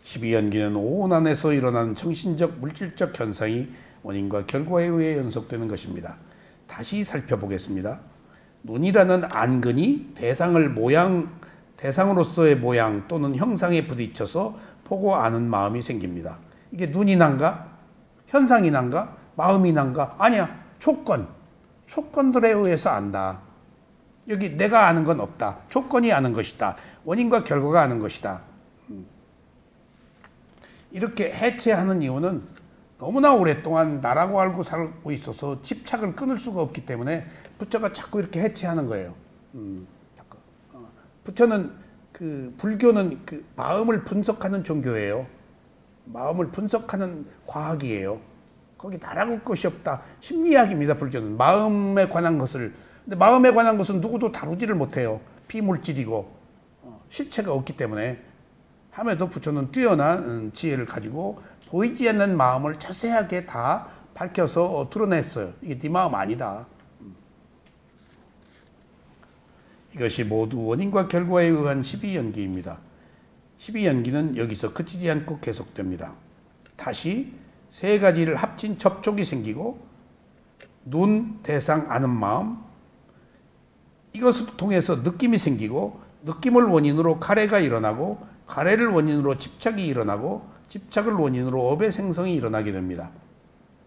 12연기는 온 안에서 일어나는 정신적, 물질적 현상이 원인과 결과에 의해 연속되는 것입니다. 다시 살펴보겠습니다. 눈이라는 안근이 대상으로서의 모양 또는 형상에 부딪혀서 보고 아는 마음이 생깁니다. 이게 눈이 난가? 현상이 난가? 마음이 난가? 아니야. 조건들에 의해서 안다. 여기 내가 아는 건 없다. 조건이 아는 것이다. 원인과 결과가 아는 것이다. 이렇게 해체하는 이유는 너무나 오랫동안 나라고 알고 살고 있어서 집착을 끊을 수가 없기 때문에 부처가 자꾸 이렇게 해체하는 거예요. 부처는 불교는 마음을 분석하는 종교예요. 마음을 분석하는 과학이에요. 거기 나라고 할 것이 없다. 심리학입니다. 불교는 마음에 관한 것을. 근데 마음에 관한 것은 누구도 다루지를 못해요. 비물질이고 실체가 없기 때문에. 함에도 부처는 뛰어난 지혜를 가지고 보이지 않는 마음을 자세하게 다 밝혀서 드러냈어요. 이게 네 마음 아니다. 이것이 모두 원인과 결과에 의한 12연기입니다. 12연기는 여기서 그치지 않고 계속됩니다. 다시 세 가지를 합친 접촉이 생기고 눈, 대상, 아는 마음, 이것을 통해서 느낌이 생기고 느낌을 원인으로 가래가 일어나고 가래를 원인으로 집착이 일어나고 집착을 원인으로 업의 생성이 일어나게 됩니다.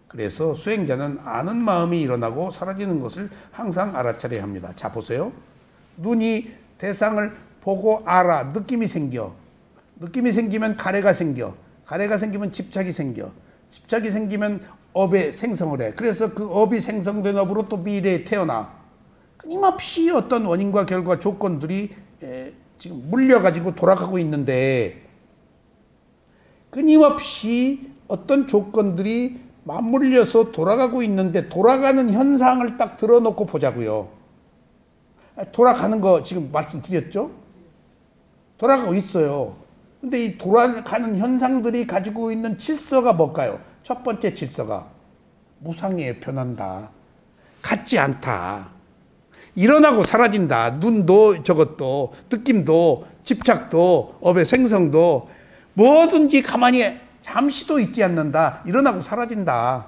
그래서 수행자는 아는 마음이 일어나고 사라지는 것을 항상 알아차려야 합니다. 자, 보세요. 눈이 대상을 보고 알아. 느낌이 생겨. 느낌이 생기면 가래가 생겨. 가래가 생기면 집착이 생겨. 집착이 생기면 업의 생성을 해. 그래서 그 업이 생성된 업으로 또 미래에 태어나. 끊임없이 어떤 원인과 결과 조건들이 지금 물려가지고 돌아가고 있는데, 끊임없이 어떤 조건들이 맞물려서 돌아가고 있는데 돌아가는 현상을 딱 들어놓고 보자고요. 돌아가는 거 지금 말씀드렸죠? 돌아가고 있어요. 근데 이 돌아가는 현상들이 가지고 있는 질서가 뭘까요? 첫 번째 질서가 무상이에요. 변한다. 같지 않다. 일어나고 사라진다. 눈도 저것도 느낌도 집착도 업의 생성도 뭐든지 가만히 잠시도 있지 않는다. 일어나고 사라진다.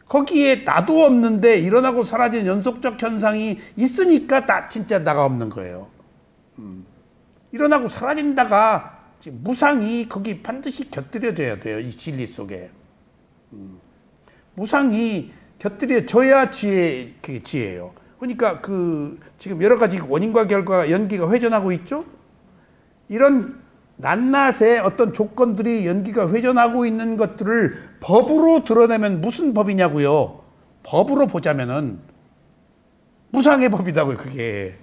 거기에 나도 없는데 일어나고 사라지는 연속적 현상이 있으니까 진짜 나가 없는 거예요. 일어나고 사라진다가 지금 무상이 거기 반드시 곁들여져야 돼요. 이 진리 속에. 무상이 곁들여져야 그게 지혜예요. 그러니까 지금 여러 가지 원인과 결과 연기가 회전하고 있죠. 이런 낱낱의 어떤 조건들이 연기가 회전하고 있는 것들을 법으로 드러내면 무슨 법이냐고요. 법으로 보자면은 무상의 법이다고요. 그게.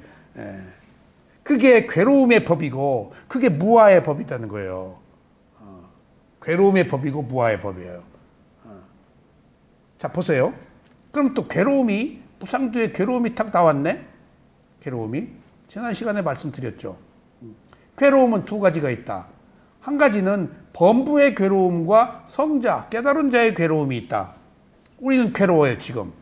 그게 괴로움의 법이고 그게 무아의 법이라는 거예요. 괴로움의 법이고 무아의 법이에요. 자, 보세요. 그럼 또 괴로움이, 무상주의 괴로움이 탁 나왔네? 괴로움이. 지난 시간에 말씀드렸죠. 괴로움은 두 가지가 있다. 한 가지는 범부의 괴로움과 성자, 깨달은 자의 괴로움이 있다. 우리는 괴로워요, 지금.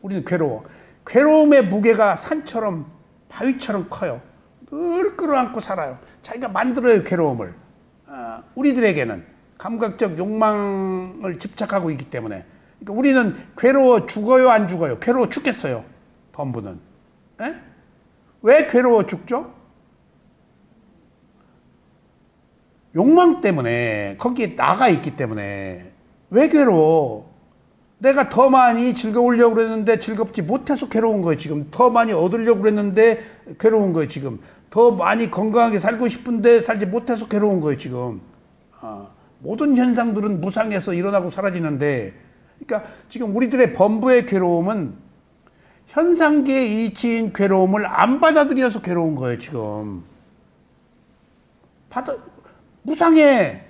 우리는 괴로워. 괴로움의 무게가 산처럼, 바위처럼 커요. 늘 끌어안고 살아요. 자기가 만들어요, 괴로움을. 우리들에게는 감각적 욕망을 집착하고 있기 때문에. 그러니까 우리는 괴로워 죽어요, 안 죽어요? 괴로워 죽겠어요, 범부는. 에? 왜 괴로워 죽죠? 욕망 때문에, 거기에 나가 있기 때문에. 왜 괴로워? 내가 더 많이 즐거우려고 그랬는데 즐겁지 못해서 괴로운 거예요, 지금. 더 많이 얻으려고 그랬는데 괴로운 거예요, 지금. 더 많이 건강하게 살고 싶은데 살지 못해서 괴로운 거예요, 지금. 모든 현상들은 무상에서 일어나고 사라지는데, 그러니까 지금 우리들의 범부의 괴로움은 현상계의 이치인 괴로움을 안 받아들여서 괴로운 거예요, 지금. 무상해.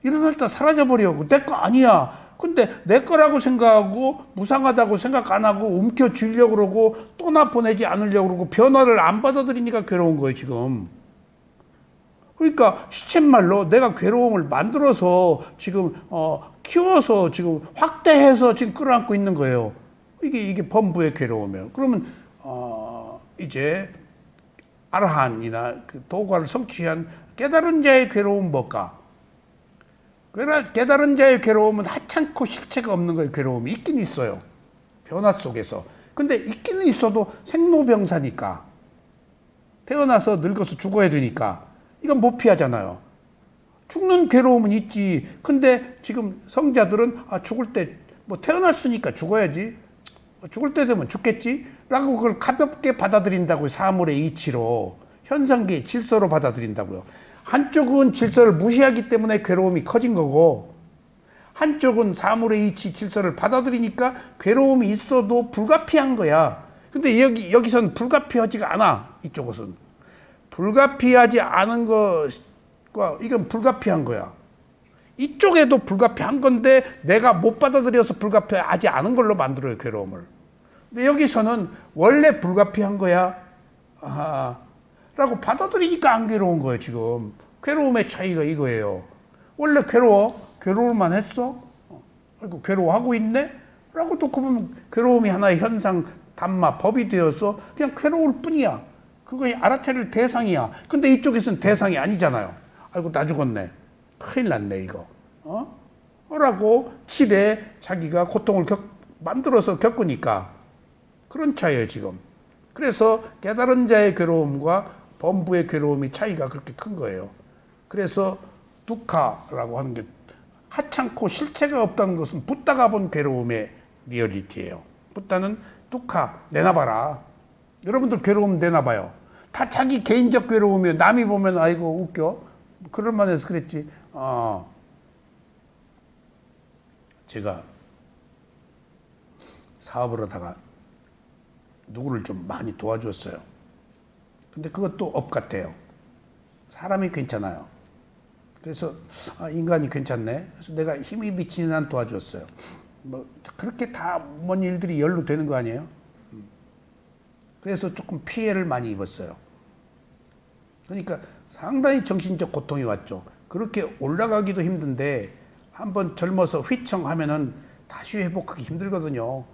일어났다 사라져버려. 내 거 아니야. 근데 내 거라고 생각하고 무상하다고 생각 안 하고 움켜쥐려고 그러고 또 나 보내지 않으려고 그러고 변화를 안 받아들이니까 괴로운 거예요, 지금. 그러니까 시쳇말로 내가 괴로움을 만들어서 지금 키워서 지금 확대해서 지금 끌어안고 있는 거예요. 이게 범부의 괴로움이에요. 그러면 이제 아라한이나 그 도가를 성취한 깨달은 자의 괴로움은 뭘까? 깨달은 자의 괴로움은 하찮고 실체가 없는 거예요. 괴로움이 있긴 있어요. 변화 속에서. 근데 있기는 있어도 생로병사니까. 태어나서 늙어서 죽어야 되니까. 이건 못 피하잖아요. 죽는 괴로움은 있지. 근데 지금 성자들은 죽을 때 뭐 태어났으니까 죽어야지. 죽을 때 되면 죽겠지. 라고 그걸 가볍게 받아들인다고요. 사물의 이치로. 현상계의 질서로 받아들인다고요. 한쪽은 질서를 무시하기 때문에 괴로움이 커진 거고, 한쪽은 사물의 이치 질서를 받아들이니까 괴로움이 있어도 불가피한 거야. 근데 여기선 불가피하지가 않아. 이쪽은 불가피하지 않은 것과 이건 불가피한 거야. 이쪽에도 불가피한 건데 내가 못 받아들여서 불가피하지 않은 걸로 만들어요, 괴로움을. 근데 여기서는 원래 불가피한 거야. 라고 받아들이니까 안 괴로운 거예요, 지금. 괴로움의 차이가 이거예요. 원래 괴로울만 했어? 아이고, 괴로워하고 있네? 라고 또 보면 괴로움이 하나의 현상, 단마, 법이 되어서 그냥 괴로울 뿐이야. 그거 알아차릴 대상이야. 근데 이쪽에서는 대상이 아니잖아요. 아이고, 나 죽었네. 큰일 났네, 이거. 라고 칠에 자기가 고통을 만들어서 겪으니까. 그런 차이예요, 지금. 그래서 깨달은 자의 괴로움과 범부의 괴로움이 차이가 그렇게 큰 거예요. 그래서 두카라고 하는 게 하찮고 실체가 없다는 것은 붓다가 본 괴로움의 리얼리티예요. 붓다는 두카, 내놔봐라. 여러분들 괴로움 내놔봐요. 다 자기 개인적 괴로움이에요. 남이 보면 아이고 웃겨. 그럴만해서 그랬지. 제가 사업을 하다가 누구를 좀 많이 도와줬어요. 근데 그것도 업 같아요. 사람이 괜찮아요. 그래서 인간이 괜찮네. 그래서 내가 힘이 비치는 한 도와줬어요. 뭐 그렇게 다 뭔 일들이 열로 되는 거 아니에요? 그래서 조금 피해를 많이 입었어요. 그러니까 상당히 정신적 고통이 왔죠. 그렇게 올라가기도 힘든데 한번 젊어서 휘청하면은 다시 회복하기 힘들거든요.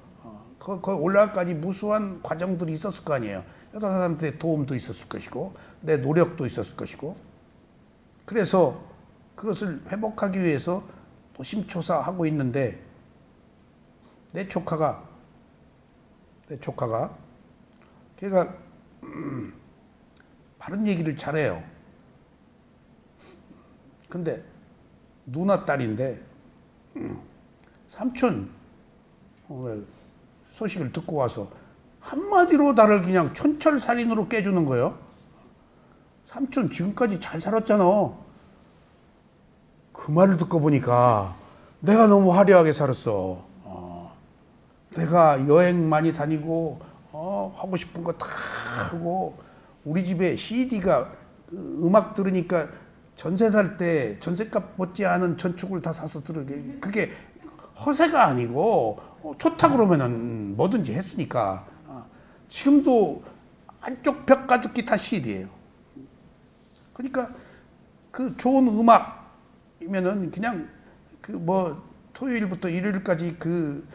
거기 올라가기까지 무수한 과정들이 있었을 거 아니에요. 여러 사람들의 도움도 있었을 것이고 내 노력도 있었을 것이고. 그래서 그것을 회복하기 위해서 노심초사하고 있는데 내 조카가 걔가 바른 얘기를 잘해요. 근데 누나 딸인데 삼촌 소식을 듣고 와서 한마디로 나를 그냥 촌철살인으로 깨주는 거예요. 삼촌 지금까지 잘 살았잖아. 그 말을 듣고 보니까 내가 너무 화려하게 살았어. 내가 여행 많이 다니고 하고 싶은 거 다 하고 우리 집에 CD가 음악 들으니까 전세 살 때 전세값 못지 않은 전축을 다 사서 들으게 그게 허세가 아니고 좋다 그러면은 뭐든지 했으니까 지금도 안쪽 벽 가득히 다 CD예요. 그러니까 그 좋은 음악이면은 그냥 그 뭐 토요일부터 일요일까지 그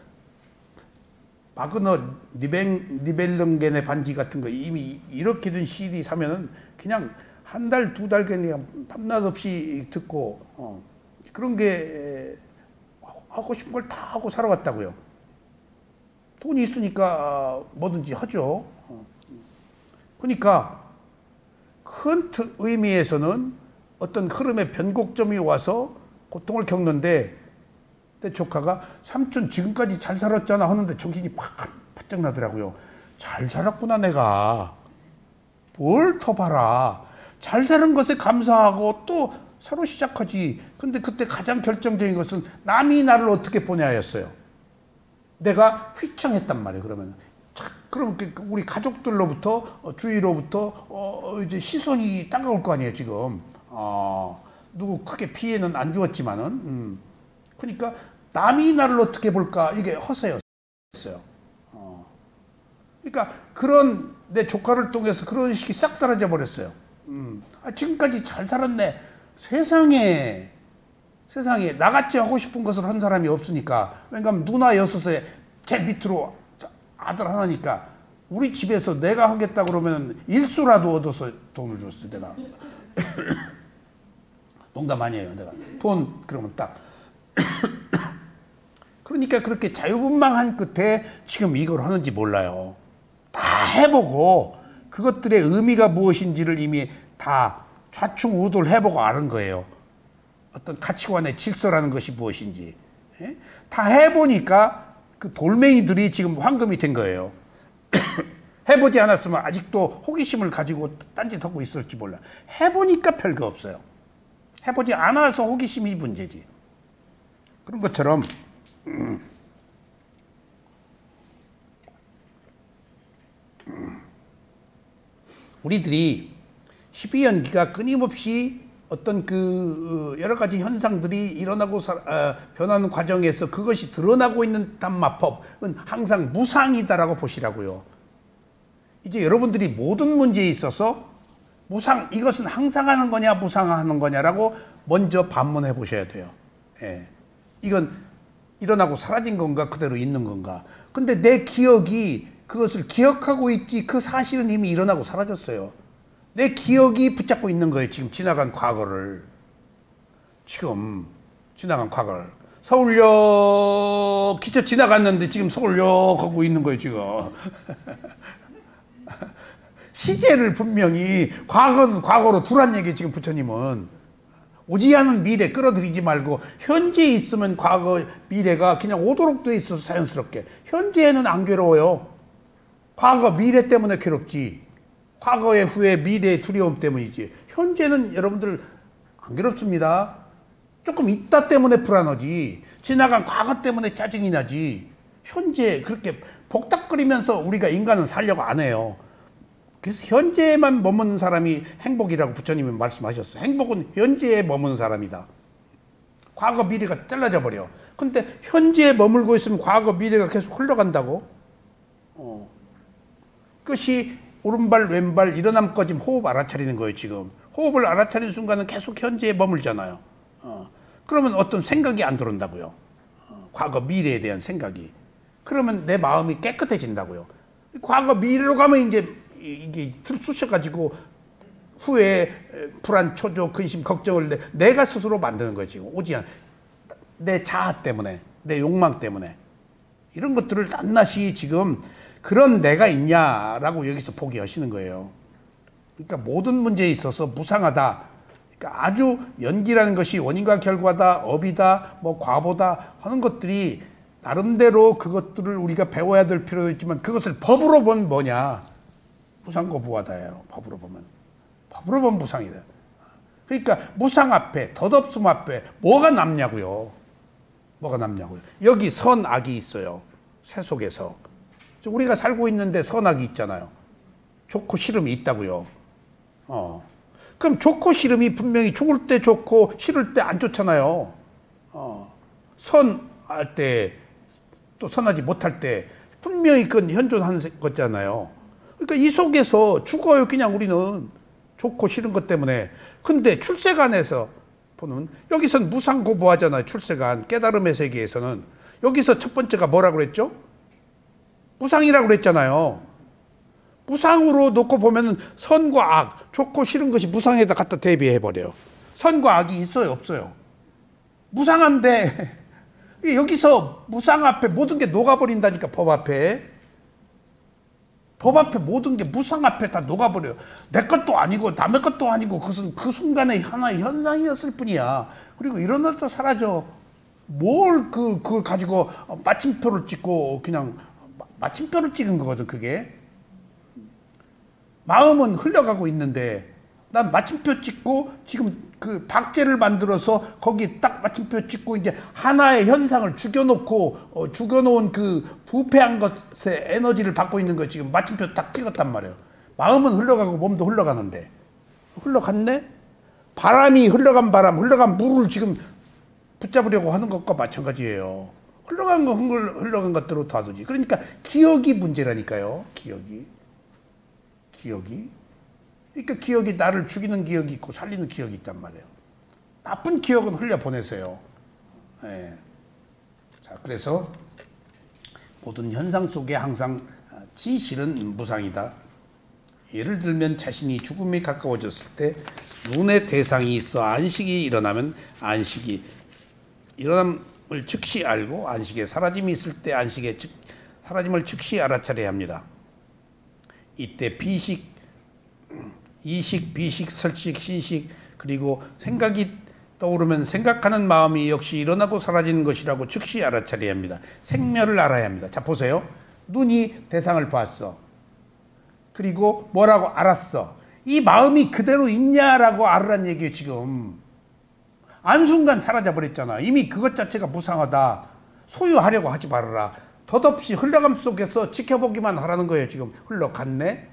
바그너 니벨링겐의 반지 같은 거 이미 이렇게 된 CD 사면은 그냥 한 달, 두 달 그냥 밤낮 없이 듣고 그런 게 하고 싶은 걸 다 하고 살아왔다고요. 돈이 있으니까 뭐든지 하죠. 그러니까 큰 의미에서는 어떤 흐름의 변곡점이 와서 고통을 겪는데 내 조카가 삼촌 지금까지 잘 살았잖아 하는데 정신이 바짝 나더라고요. 잘 살았구나 내가. 뭘 더 봐라. 잘 사는 것에 감사하고 또 새로 시작하지. 근데 그때 가장 결정적인 것은 남이 나를 어떻게 보냐였어요. 내가 휘청했단 말이에요. 그러면 그럼 우리 가족들로부터 주위로부터 이제 시선이 따가울 거 아니에요 지금. 누구 크게 피해는 안 주었지만은 그러니까 남이 나를 어떻게 볼까 이게 허세였어요. 그러니까 그런 내 조카를 통해서 그런 의식이 싹 사라져 버렸어요. 지금까지 잘 살았네. 세상에 나같이 하고 싶은 것을 한 사람이 없으니까. 왜냐하면 누나 여섯에 제 밑으로 아들 하나니까 우리 집에서 내가 하겠다 그러면 일수라도 얻어서 돈을 줬어요. 내가 농담 아니에요. 내가 돈 그러면 딱 그러니까 그렇게 자유분방한 끝에 지금 이걸 하는지 몰라요. 다 해보고 그것들의 의미가 무엇인지를 이미 다 좌충우돌 해보고 아는 거예요. 어떤 가치관의 질서라는 것이 무엇인지. 예? 다 해보니까 그 돌멩이들이 지금 황금이 된 거예요. 해보지 않았으면 아직도 호기심을 가지고 딴짓하고 있을지 몰라. 해보니까 별거 없어요. 해보지 않아서 호기심이 문제지. 그런 것처럼 우리들이 12연기가 끊임없이 어떤 그 여러 가지 현상들이 일어나고 변하는 과정에서 그것이 드러나고 있는 단마법은 항상 무상이다라고 보시라고요. 이제 여러분들이 모든 문제에 있어서 이것은 항상 하는 거냐 무상하는 거냐라고 먼저 반문해 보셔야 돼요. 예. 이건 일어나고 사라진 건가 그대로 있는 건가. 근데 내 기억이 그것을 기억하고 있지 그 사실은 이미 일어나고 사라졌어요. 내 기억이 붙잡고 있는 거예요. 지금 지나간 과거를. 서울역 기차 지나갔는데 지금 서울역 하고 있는 거예요. 지금. 시제를 분명히 과거는 과거로 두란 얘기예요. 지금 부처님은. 오지 않은 미래 끌어들이지 말고 현재에 있으면 과거 미래가 그냥 오도록 돼 있어서 자연스럽게. 현재에는 안 괴로워요. 과거 미래 때문에 괴롭지. 과거의 후회 미래의 두려움 때문이지. 현재는 여러분들 안 괴롭습니다. 조금 있다 때문에 불안하지. 지나간 과거 때문에 짜증이 나지. 현재 그렇게 복닥거리면서 우리가 인간은 살려고 안 해요. 그래서 현재에만 머무는 사람이 행복이라고 부처님이 말씀하셨어요. 행복은 현재에 머무는 사람이다. 과거 미래가 잘라져 버려. 근데 현재에 머물고 있으면 과거 미래가 계속 흘러간다고. 끝이 오른발 왼발 일어남 꺼짐 호흡 알아차리는 거예요. 지금 호흡을 알아차리는 순간은 계속 현재에 머물잖아요. 그러면 어떤 생각이 안 들어온다고요. 과거 미래에 대한 생각이. 그러면 내 마음이 깨끗해진다고요. 과거 미래로 가면 이제 이게 쑤셔가지고 후에 불안, 초조, 근심, 걱정을 내가 스스로 만드는 거예요. 지금 오지 않아. 내 자아 때문에, 내 욕망 때문에. 이런 것들을 낱낱이 지금 그런 내가 있냐라고 여기서 포기하시는 거예요. 그러니까 모든 문제에 있어서 무상하다. 그러니까 아주 연기라는 것이 원인과 결과다, 업이다, 뭐 과보다 하는 것들이 나름대로 그것들을 우리가 배워야 될 필요도 있지만 그것을 법으로 보면 뭐냐? 무상고부하다예요. 법으로 보면. 법으로 보면 무상이다. 그러니까 무상 앞에, 덧없음 앞에 뭐가 남냐고요. 뭐가 남냐고요. 여기 선악이 있어요. 새 속에서. 우리가 살고 있는데 선악이 있잖아요. 좋고 싫음이 있다고요. 그럼 좋고 싫음이 분명히 좋을 때 좋고 싫을 때 안 좋잖아요. 선할 때 또 선하지 못할 때 분명히 그건 현존하는 거잖아요. 그러니까 이 속에서 죽어요. 그냥 우리는 좋고 싫은 것 때문에. 근데 출세간에서 보면 여기서는 무상고부하잖아요. 출세간 깨달음의 세계에서는. 여기서 첫 번째가 뭐라고 그랬죠? 무상이라고 그랬잖아요. 무상으로 놓고 보면은 선과 악, 좋고 싫은 것이 무상에다 갖다 대비해 버려요. 선과 악이 있어요, 없어요? 무상한데 여기서 무상 앞에 모든 게 녹아버린다니까. 법 앞에. 법 앞에 모든 게 무상 앞에 다 녹아버려요. 내 것도 아니고 남의 것도 아니고 그것은 그 순간의 하나의 현상이었을 뿐이야. 그리고 일어나서 사라져. 뭘 그걸 가지고 마침표를 찍고 그냥 마침표를 찍은 거거든. 그게 마음은 흘러가고 있는데 난 마침표 찍고 지금 그 박제를 만들어서 거기 딱 마침표 찍고 이제 하나의 현상을 죽여놓고 죽여놓은 그 부패한 것의 에너지를 받고 있는 거 지금 마침표 딱 찍었단 말이에요. 마음은 흘러가고 몸도 흘러가는데 흘러갔네? 바람이 흘러간 바람, 흘러간 물을 지금 붙잡으려고 하는 것과 마찬가지예요. 흘러간 거 흘러간 것대로 놔두지. 그러니까 기억이 문제라니까요. 기억이. 그러니까 기억이 나를 죽이는 기억이 있고 살리는 기억이 있단 말이에요. 나쁜 기억은 흘려보내세요. 네. 자, 그래서 모든 현상 속에 항상 진실은 무상이다. 예를 들면 자신이 죽음에 가까워졌을 때 눈에 대상이 있어 안식이 일어나면 안식이 일어남을 즉시 알고 안식에 사라짐이 있을 때 안식의 사라짐을 즉시 알아차려야 합니다. 이때 비식, 이식, 비식, 설식, 신식 그리고 생각이 떠오르면 생각하는 마음이 역시 일어나고 사라지는 것이라고 즉시 알아차려야 합니다. 생멸을 알아야 합니다. 자, 보세요. 눈이 대상을 봤어. 그리고 뭐라고 알았어. 이 마음이 그대로 있냐라고 알으란 얘기예요. 지금 안순간 사라져버렸잖아. 이미 그것 자체가 무상하다. 소유하려고 하지 말아라. 덧없이 흘러감 속에서 지켜보기만 하라는 거예요. 지금 흘러갔네.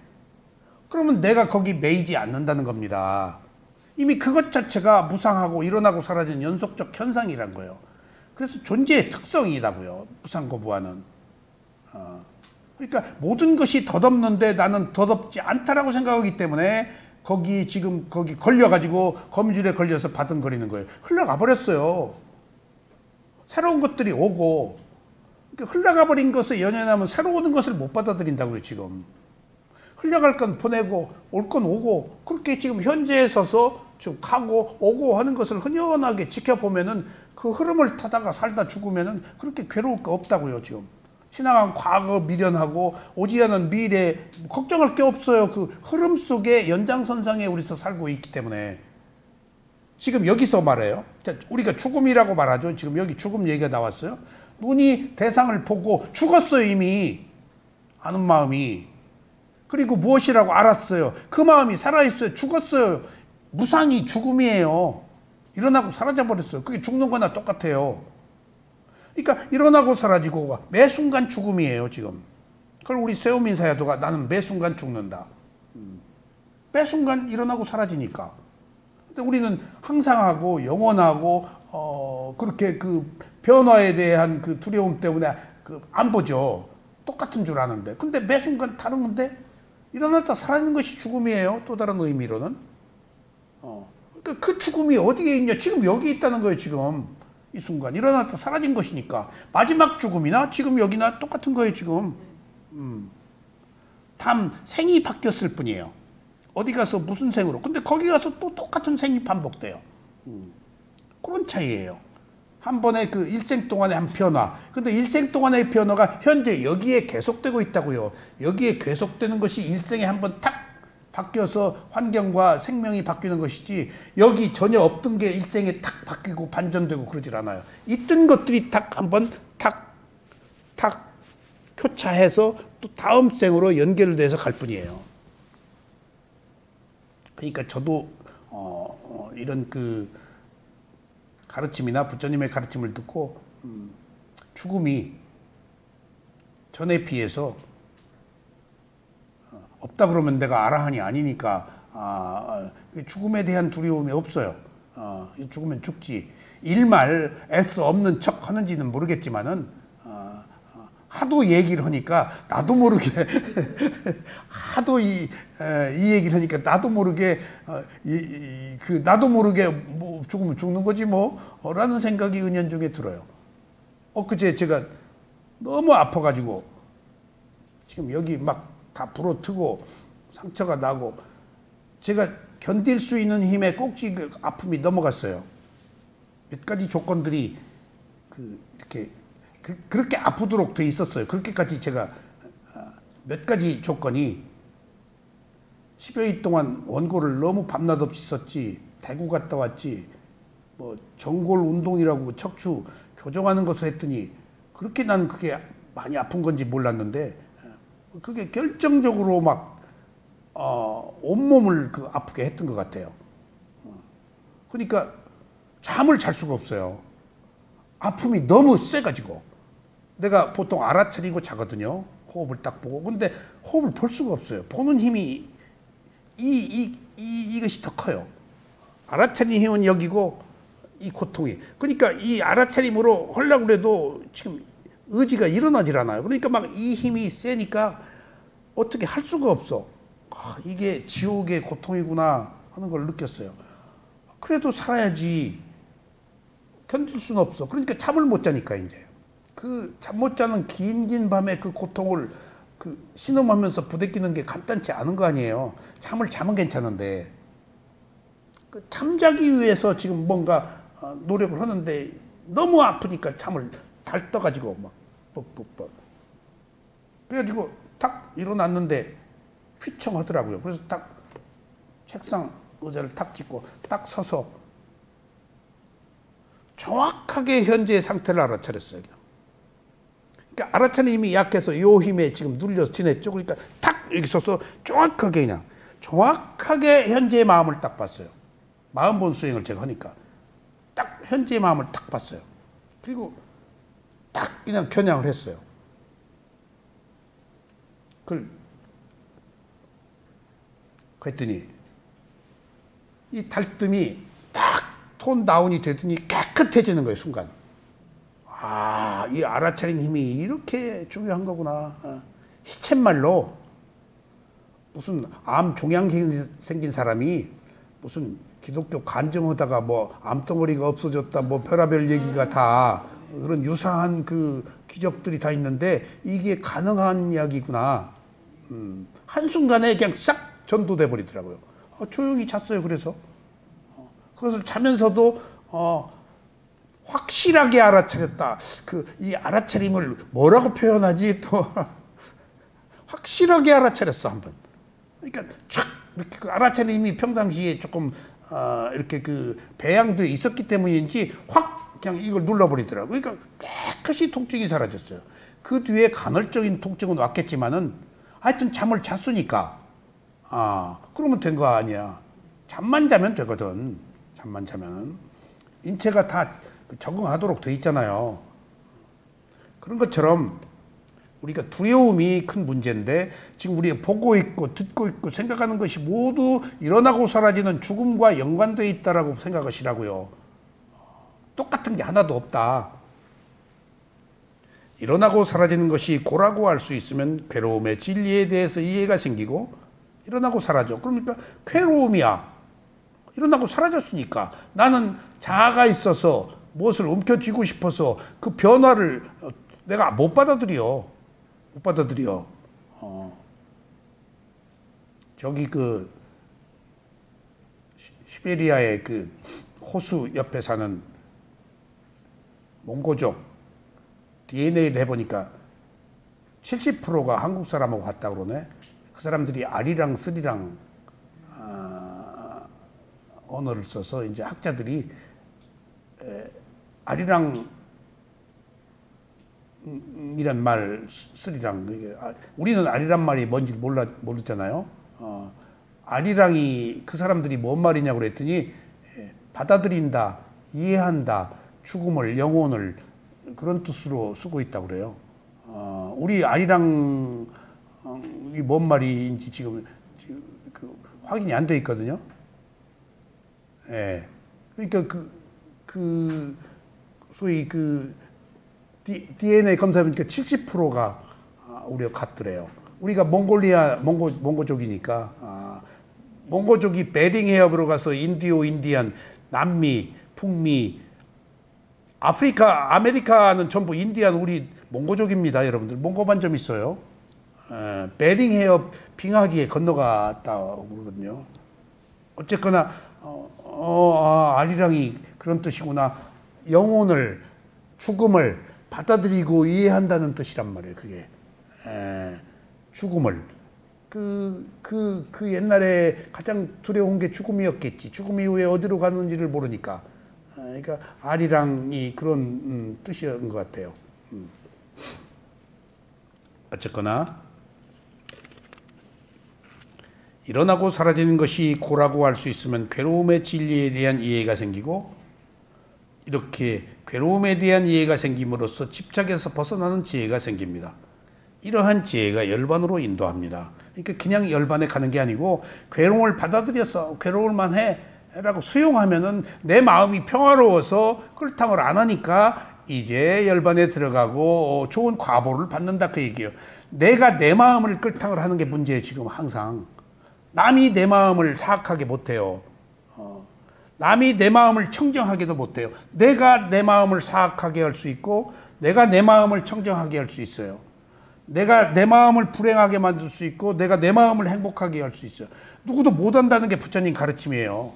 그러면 내가 거기 매이지 않는다는 겁니다. 이미 그것 자체가 무상하고 일어나고 사라지는 연속적 현상이란 거예요. 그래서 존재의 특성이라고요. 무상고부하는. 그러니까 모든 것이 덧없는데 나는 덧없지 않다라고 생각하기 때문에 거기 지금 거기 걸려가지고 거미줄에 걸려서 바둥거리는 거예요. 흘러가 버렸어요. 새로운 것들이 오고 그러니까 흘러가 버린 것에 연연하면 새로운 것을 못 받아들인다고요. 지금 흘러갈 건 보내고 올 건 오고 그렇게 지금 현재에 서서 좀 가고 오고 하는 것을 흔연하게 지켜보면은 그 흐름을 타다가 살다 죽으면은 그렇게 괴로울 거 없다고요. 지금 지나간 과거 미련하고 오지 않은 미래 걱정할 게 없어요. 그 흐름 속에 연장선상에 우리서 살고 있기 때문에 지금 여기서 말해요. 우리가 죽음이라고 말하죠. 지금 여기 죽음 얘기가 나왔어요. 눈이 대상을 보고 죽었어요. 이미 아는 마음이. 그리고 무엇이라고 알았어요. 그 마음이 살아있어요. 죽었어요. 무상이 죽음이에요. 일어나고 사라져버렸어요. 그게 죽는 거나 똑같아요. 그러니까 일어나고 사라지고가 매 순간 죽음이에요. 지금. 그걸 우리 세우민 사야도가 나는 매 순간 죽는다. 매 순간 일어나고 사라지니까. 근데 우리는 항상하고 영원하고 그렇게 그 변화에 대한 그 두려움 때문에 안 보죠. 똑같은 줄 아는데. 근데 매 순간 다른 건데 일어났다 사라지는 것이 죽음이에요. 또 다른 의미로는. 그러니까 그 죽음이 어디에 있냐? 지금 여기 있다는 거예요. 지금 이 순간 일어났다 사라진 것이니까 마지막 죽음이나 지금 여기나 똑같은 거예요. 지금. 단 생이 바뀌었을 뿐이에요. 어디 가서 무슨 생으로. 근데 거기 가서 또 똑같은 생이 반복돼요. 그런 차이예요. 한 번의 그 일생 동안의 한 변화. 근데 일생 동안의 변화가 현재 여기에 계속되고 있다고요. 여기에 계속되는 것이 일생에 한 번 탁 바뀌어서 환경과 생명이 바뀌는 것이지 여기 전혀 없던 게 일생에 탁 바뀌고 반전되고 그러질 않아요. 있던 것들이 탁 한번 탁 교차해서 또 다음 생으로 연결돼서 갈 뿐이에요. 그러니까 저도 이런 그 가르침이나 부처님의 가르침을 듣고 죽음이 전에 비해서 없다 그러면 내가 아라한이 아니니까 죽음에 대한 두려움이 없어요. 죽으면 죽지. 일말 애써 없는 척 하는지는 모르겠지만은 하도 얘기를 하니까 나도 모르게 하도 이 얘기를 하니까 나도 모르게 나도 모르게 뭐 죽으면 죽는 거지 뭐라는 생각이 은연중에 들어요. 엊그제 제가 너무 아파가지고 지금 여기 막 다 부러뜨고 상처가 나고 제가 견딜 수 있는 힘의 꼭지 그 아픔이 넘어갔어요. 몇 가지 조건들이 이렇게 그렇게 아프도록 돼 있었어요. 그렇게까지 제가 몇 가지 조건이 10여일 동안 원고를 너무 밤낮 없이 썼지, 대구 갔다 왔지, 뭐 정골 운동이라고 척추 교정하는 것을 했더니 그렇게 난 그게 많이 아픈 건지 몰랐는데 그게 결정적으로 막 온몸을 아프게 했던 것 같아요. 그러니까 잠을 잘 수가 없어요. 아픔이 너무 세가지고 내가 보통 알아차리고 자거든요. 호흡을 딱 보고. 근데 호흡을 볼 수가 없어요. 보는 힘이 이것이 더 커요. 알아차리는 힘은 여기고 이 고통이. 그러니까 이 알아차림으로 하려고 해도 지금 의지가 일어나질 않아요. 그러니까 막 이 힘이 세니까 어떻게 할 수가 없어. 이게 지옥의 고통이구나 하는 걸 느꼈어요. 그래도 살아야지. 견딜 수는 없어. 그러니까 잠을 못 자니까 이제. 그 잠 못 자는 긴 밤에 그 고통을 신음하면서 부대끼는 게 간단치 않은 거 아니에요. 잠을 자면 괜찮은데. 잠자기 위해서 지금 뭔가 노력을 하는데 너무 아프니까 잠을 달떠가지고 막 뻑뻑뻑. 그래가지고 탁 일어났는데 휘청하더라고요. 그래서 딱 책상 의자를 탁 짚고 딱 서서 정확하게 현재의 상태를 알아차렸어요. 그러니까 알아차리는 힘이 약해서 이 힘에 지금 눌려서 지냈죠. 그러니까 탁 여기 서서 정확하게 그냥 정확하게 현재의 마음을 딱 봤어요. 마음 본 수행을 제가 하니까 딱 현재의 마음을 딱 봤어요. 그리고 딱 그냥 겨냥을 했어요. 그랬더니 이 달뜸이 딱 톤 다운이 되더니 깨끗해지는 거예요, 순간. 이 알아차린 힘이 이렇게 중요한 거구나. 시쳇말로 무슨 암 종양 생긴 사람이 무슨 기독교 간증하다가 뭐 암덩어리가 없어졌다, 뭐 별의별 얘기가 다 그런 유사한 그 기적들이 다 있는데 이게 가능한 이야기구나. 한순간에 그냥 싹 전도돼 버리더라고요. 조용히 잤어요, 그래서. 그것을 자면서도 확실하게 알아차렸다. 이 알아차림을 뭐라고 표현하지? 또 확실하게 알아차렸어, 한번. 그러니까 촥 이렇게 그 알아차림이 평상시에 조금 이렇게 배양돼 있었기 때문인지 확 그냥 이걸 눌러버리더라고요. 그러니까 깨끗이 통증이 사라졌어요. 그 뒤에 간헐적인 통증은 왔겠지만은 하여튼 잠을 잤으니까 그러면 된 거 아니야. 잠만 자면 되거든. 잠만 자면 인체가 다 적응하도록 돼 있잖아요. 그런 것처럼 우리가 두려움이 큰 문제인데 지금 우리가 보고 있고 듣고 있고 생각하는 것이 모두 일어나고 사라지는 죽음과 연관되어 있다라고 생각하시라고요. 똑같은 게 하나도 없다. 일어나고 사라지는 것이 고라고 할 수 있으면 괴로움의 진리에 대해서 이해가 생기고 일어나고 사라져. 그러니까 괴로움이야. 일어나고 사라졌으니까 나는 자아가 있어서 무엇을 움켜쥐고 싶어서 그 변화를 내가 못 받아들여. 저기 시베리아의 호수 옆에 사는 몽고족 DNA를 해보니까 70%가 한국 사람하고 같다고 그러네. 그 사람들이 아리랑 스리랑 언어를 써서 이제 학자들이 아리랑 이란 말 쓰리랑 우리는 아리랑 말이 뭔지 모르잖아요. 아리랑이 그 사람들이 뭔 말이냐고 그랬더니 받아들인다, 이해한다, 죽음을, 영혼을 그런 뜻으로 쓰고 있다고 그래요. 우리 아리랑이 뭔 말인지 지금 그 확인이 안 돼 있거든요. 예. 그러니까 소위 DNA 검사해보니까 70%가 우리가 같더래요. 우리가 몽고족이니까, 몽고족이 베링 해협으로 가서 인디안, 남미, 북미, 아프리카, 아메리카는 전부 인디안, 우리 몽고족입니다, 여러분들. 몽고만 좀 있어요. 베링 해협 빙하기에 건너갔다고 그러거든요. 어쨌거나, 아리랑이 그런 뜻이구나. 영혼을, 죽음을 받아들이고 이해한다는 뜻이란 말이에요, 그게. 죽음을. 옛날에 가장 두려운 게 죽음이었겠지. 죽음 이후에 어디로 가는지를 모르니까. 그러니까 아리랑이 그런 뜻이었던 것 같아요. 어쨌거나 일어나고 사라지는 것이 고라고 할 수 있으면 괴로움의 진리에 대한 이해가 생기고, 이렇게 괴로움에 대한 이해가 생김으로써 집착에서 벗어나는 지혜가 생깁니다. 이러한 지혜가 열반으로 인도합니다. 그러니까 그냥 열반에 가는 게 아니고 괴로움을 받아들여서 괴로울만 해 라고 수용하면은 내 마음이 평화로워서 끌탕을 안 하니까 이제 열반에 들어가고 좋은 과보를 받는다, 그 얘기예요. 내가 내 마음을 끌탕을 하는 게 문제예요. 지금 항상 남이 내 마음을 사악하게 못해요. 남이 내 마음을 청정하게도 못해요. 내가 내 마음을 사악하게 할 수 있고 내가 내 마음을 청정하게 할 수 있어요. 내가 내 마음을 불행하게 만들 수 있고 내가 내 마음을 행복하게 할 수 있어요. 누구도 못한다는 게 부처님 가르침이에요.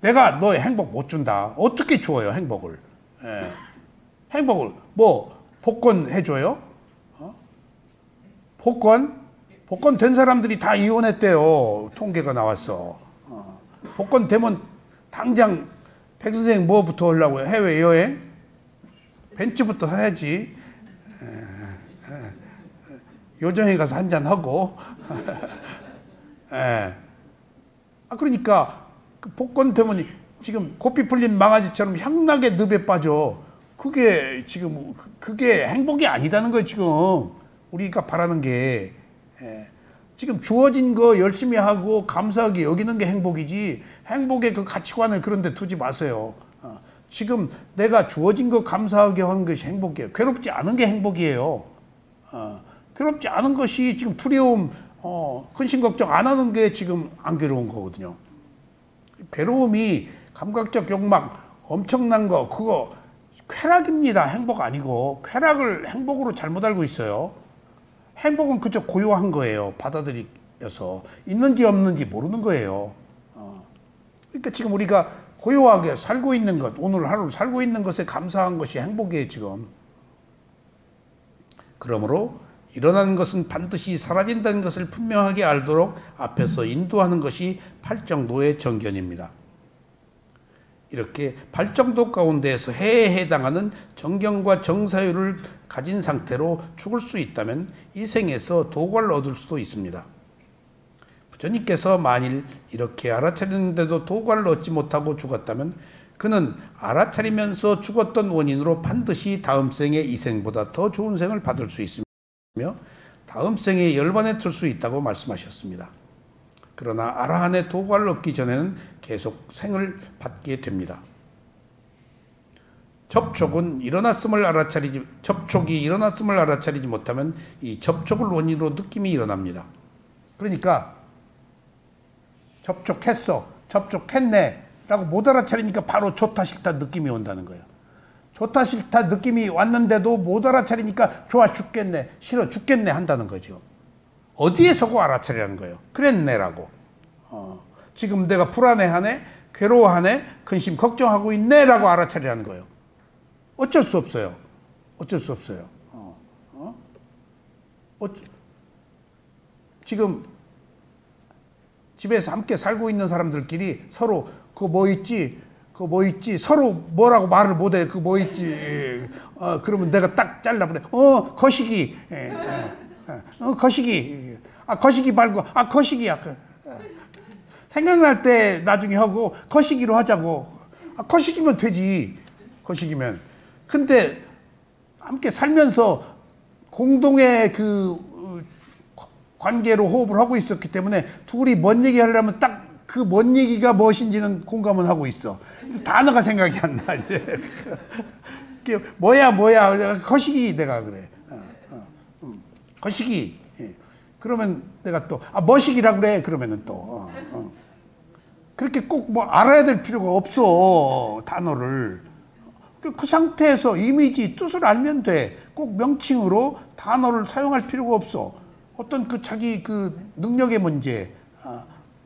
내가 너의 행복 못 준다. 어떻게 주어요, 행복을? 행복을 복권 해줘요? 복권 된 사람들이 다 이혼했대요. 통계가 나왔어. 복권 되면 당장 백 선생님 뭐부터 하려고요? 해외여행? 벤츠부터 사야지. 요정에 가서 한잔하고. 그러니까 그 복권 되면 지금 고삐 풀린 망아지처럼 향락의 늪에 빠져. 그게 지금 그게 행복이 아니다는 거예요. 지금 우리가 바라는 게. 지금 주어진 거 열심히 하고 감사하게 여기는 게 행복이지, 행복의 그 가치관을 그런 데 두지 마세요. 지금 내가 주어진 거 감사하게 하는 것이 행복이에요. 괴롭지 않은 게 행복이에요. 괴롭지 않은 것이 지금 두려움, 근심 걱정 안 하는 게 지금 안 괴로운 거거든요. 괴로움이 감각적 욕망 엄청난 거, 그거 쾌락입니다. 행복 아니고. 쾌락을 행복으로 잘못 알고 있어요. 행복은 그저 고요한 거예요. 받아들여서 있는지 없는지 모르는 거예요. 그러니까 지금 우리가 고요하게 살고 있는 것, 오늘 하루를 살고 있는 것에 감사한 것이 행복이에요, 지금. 그러므로 일어나는 것은 반드시 사라진다는 것을 분명하게 알도록 앞에서 인도하는 것이 팔정도의 정견입니다. 이렇게 팔정도 가운데에서 해에 해당하는 정견과 정사유를 가진 상태로 죽을 수 있다면 이 생에서 도과를 얻을 수도 있습니다. 부처님께서 만일 이렇게 알아차리는데도 도과를 얻지 못하고 죽었다면 그는 알아차리면서 죽었던 원인으로 반드시 다음 생에 이 생보다 더 좋은 생을 받을 수 있으며 다음 생에 열반에 들 수 있다고 말씀하셨습니다. 그러나 아라한의 도과를 얻기 전에는 계속 생을 받게 됩니다. 접촉이 일어났음을 알아차리지 못하면 이 접촉을 원인으로 느낌이 일어납니다. 그러니까 접촉했네 라고 못 알아차리니까 바로 좋다 싫다 느낌이 온다는 거예요. 좋다 싫다 느낌이 왔는데도 못 알아차리니까 좋아 죽겠네, 싫어 죽겠네 한다는 거죠. 어디에서고 알아차리라는 거예요. 그랬네라고. 지금 내가 불안해하네, 괴로워하네, 근심 걱정하고 있네라고 알아차리라는 거예요. 어쩔 수 없어요. 집에서 함께 살고 있는 사람들끼리 서로 그거 뭐 있지? 그거 뭐 있지? 서로 뭐라고 말을 못해. 그거 뭐 있지? 그러면 내가 딱 잘라 그래. 거시기. 거시기. 거시기 말고 거시기야. 생각날 때 나중에 하고 거시기로 하자고. 거시기면 되지. 거시기면. 근데 함께 살면서 공동의 그 관계로 호흡을 하고 있었기 때문에 둘이 뭔 얘기 하려면 딱 그 뭔 얘기가 무엇인지는 공감은 하고 있어. 단어가 생각이 안 나, 이제. 뭐야. 거시기 내가 그래. 거시기. 그러면 내가 또, 머시기라 그래. 그러면은 또. 그렇게 꼭 뭐 알아야 될 필요가 없어. 단어를. 그 상태에서 이미지, 뜻을 알면 돼. 꼭 명칭으로 단어를 사용할 필요가 없어. 어떤 그 자기 그 능력의 문제,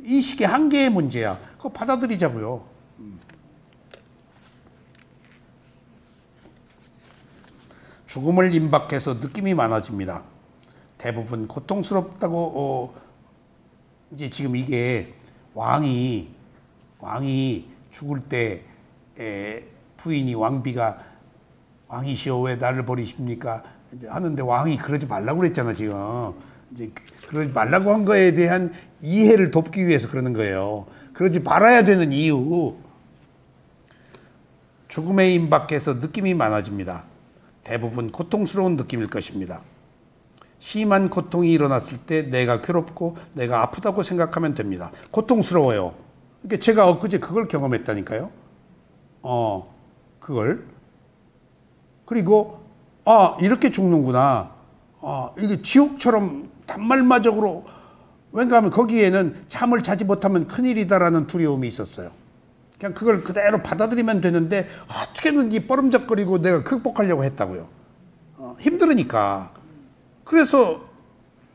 이식의 한계의 문제야. 그거 받아들이자고요. 죽음을 임박해서 느낌이 많아집니다. 대부분 고통스럽다고 이제 지금 이게 왕이 죽을 때 부인이 왕비가 왕이시여 왜 나를 버리십니까? 이제 하는데 왕이 그러지 말라고 그랬잖아 지금. 이제 그러지 말라고 한 거에 대한 이해를 돕기 위해서 그러는 거예요. 그러지 말아야 되는 이유. 죽음에 임박해서 느낌이 많아집니다. 대부분 고통스러운 느낌일 것입니다. 심한 고통이 일어났을 때 내가 괴롭고 내가 아프다고 생각하면 됩니다. 고통스러워요. 그러니까 제가 엊그제 그걸 경험했다니까요. 그걸. 그리고 이렇게 죽는구나. 이게 지옥처럼 단말마적으로, 왠가 하면 거기에는 잠을 자지 못하면 큰일이다라는 두려움이 있었어요. 그냥 그걸 그대로 받아들이면 되는데 어떻게든지 뻐름적거리고 내가 극복하려고 했다고요. 힘들으니까. 그래서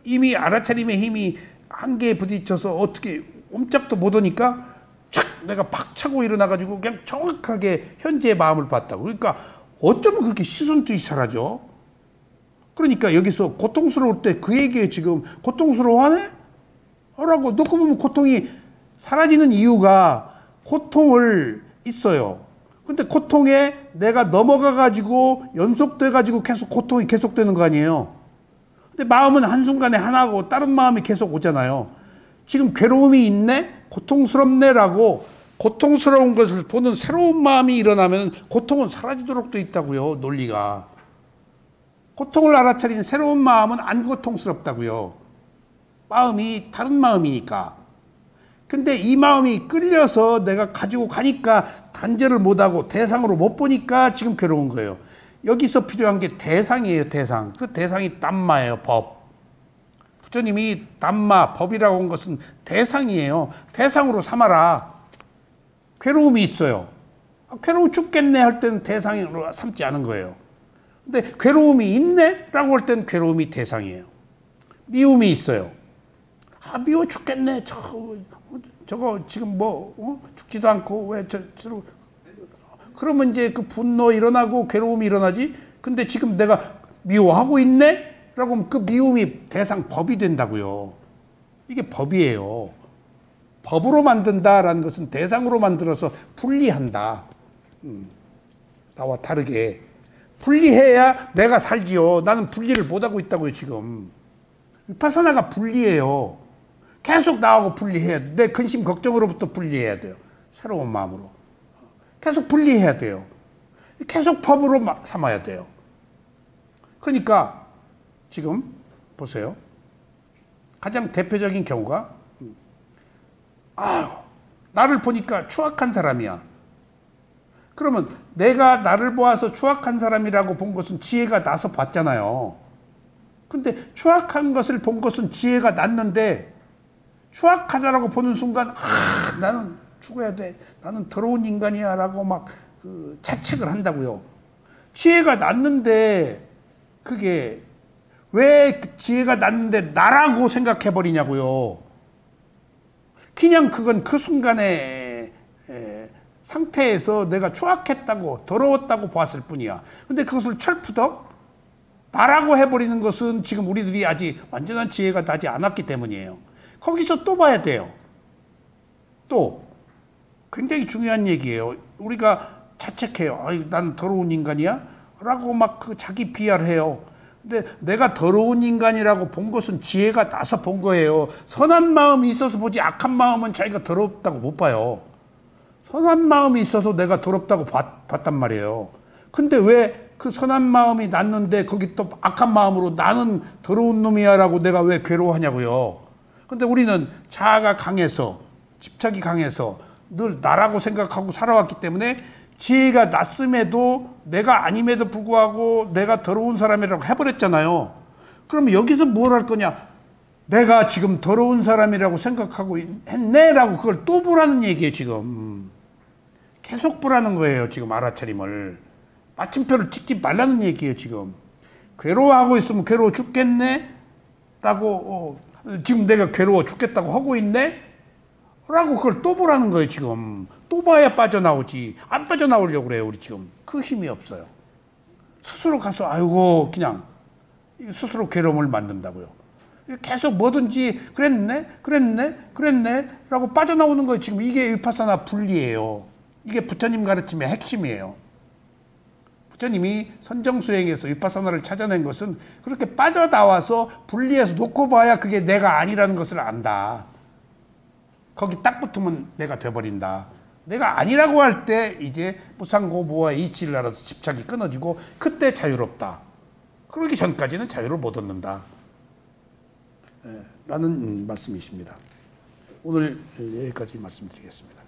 이미 알아차림의 힘이 한계에 부딪혀서 어떻게 옴짝도 못 오니까 착 내가 팍 차고 일어나가지고 그냥 정확하게 현재의 마음을 봤다고. 그러니까 어쩌면 그렇게 시선듯이 사라져. 그러니까 여기서 고통스러울 때 그 얘기에 지금 고통스러워하네? 라고 놓고 보면 고통이 사라지는 이유가 고통을 있어요. 근데 고통에 내가 넘어가가지고 연속돼가지고 계속 고통이 계속되는 거 아니에요. 근데 마음은 한순간에 하나고 다른 마음이 계속 오잖아요. 지금 괴로움이 있네? 고통스럽네라고 고통스러운 것을 보는 새로운 마음이 일어나면 고통은 사라지도록 돼 있다고요. 논리가. 고통을 알아차린 새로운 마음은 안 고통스럽다고요. 마음이 다른 마음이니까. 근데 이 마음이 끌려서 내가 가지고 가니까 단절을 못하고 대상으로 못 보니까 지금 괴로운 거예요. 여기서 필요한 게 대상이에요. 대상. 그 대상이 담마예요. 법. 부처님이 담마, 법이라고 한 것은 대상이에요. 대상으로 삼아라. 괴로움이 있어요. 괴로워 죽겠네 할 때는 대상으로 삼지 않은 거예요. 근데 괴로움이 있네? 라고 할 때는 괴로움이 대상이에요. 미움이 있어요. 미워 죽겠네. 저거 지금 죽지도 않고 왜 그러면 이제 그 분노 일어나고 괴로움이 일어나지? 근데 지금 내가 미워하고 있네? 라고 하면 그 미움이 대상 법이 된다고요. 이게 법이에요. 법으로 만든다라는 것은 대상으로 만들어서 분리한다. 나와 다르게. 분리해야 내가 살지요. 나는 분리를 못하고 있다고요, 지금. 위파사나가 분리해요. 계속 나하고 분리해야 돼. 내 근심, 걱정으로부터 분리해야 돼요. 새로운 마음으로. 계속 분리해야 돼요. 계속 법으로 삼아야 돼요. 그러니까 지금 보세요. 가장 대표적인 경우가 나를 보니까 추악한 사람이야. 그러면 내가 나를 보아서 추악한 사람이라고 본 것은 지혜가 나서 봤잖아요. 근데 추악한 것을 본 것은 지혜가 났는데 추악하다라고 보는 순간 나는 죽어야 돼. 나는 더러운 인간이야 라고 막 자책을 한다고요. 지혜가 났는데 그게 왜 지혜가 났는데 나라고 생각해 버리냐고요. 그냥 그건 그 순간에 상태에서 내가 추악했다고 더러웠다고 보았을 뿐이야. 근데 그것을 철푸덕 나라고 해버리는 것은 지금 우리들이 아직 완전한 지혜가 나지 않았기 때문이에요. 거기서 또 봐야 돼요. 또 굉장히 중요한 얘기예요. 우리가 자책해요. 나는 더러운 인간이야? 라고 막 그 자기 비하해요. 근데 내가 더러운 인간이라고 본 것은 지혜가 나서 본 거예요. 선한 마음이 있어서 보지 악한 마음은 자기가 더럽다고 못 봐요. 선한 마음이 있어서 내가 더럽다고 봤단 말이에요. 근데 왜 그 선한 마음이 났는데 거기 또 악한 마음으로 나는 더러운 놈이야라고 내가 왜 괴로워하냐고요. 근데 우리는 자아가 강해서 집착이 강해서 늘 나라고 생각하고 살아왔기 때문에 지혜가 났음에도 내가 아님에도 불구하고 내가 더러운 사람이라고 해버렸잖아요. 그럼 여기서 뭘 할 거냐? 내가 지금 더러운 사람이라고 생각하고 했네라고 그걸 또 보라는 얘기예요. 지금 계속 보라는 거예요. 지금 알아차림을. 마침표를 찍지 말라는 얘기예요. 지금 괴로워하고 있으면 괴로워 죽겠네 라고 지금 내가 괴로워 죽겠다고 하고 있네 라고 그걸 또 보라는 거예요. 지금 또 봐야 빠져나오지. 안 빠져나오려고 그래요. 우리 지금 그 힘이 없어요. 스스로 가서 아이고 그냥 스스로 괴로움을 만든다고요. 계속 뭐든지 그랬네 라고 빠져나오는 거예요. 지금 이게 위파사나 분리예요. 이게 부처님 가르침의 핵심이에요. 부처님이 선정수행에서 위파사나를 찾아낸 것은 그렇게 빠져나와서 분리해서 놓고 봐야 그게 내가 아니라는 것을 안다. 거기 딱 붙으면 내가 돼버린다. 내가 아니라고 할 때 이제 무상고무와의 이치를 알아서 집착이 끊어지고 그때 자유롭다. 그러기 전까지는 자유를 못 얻는다. 라는 말씀이십니다. 오늘 여기까지 말씀드리겠습니다.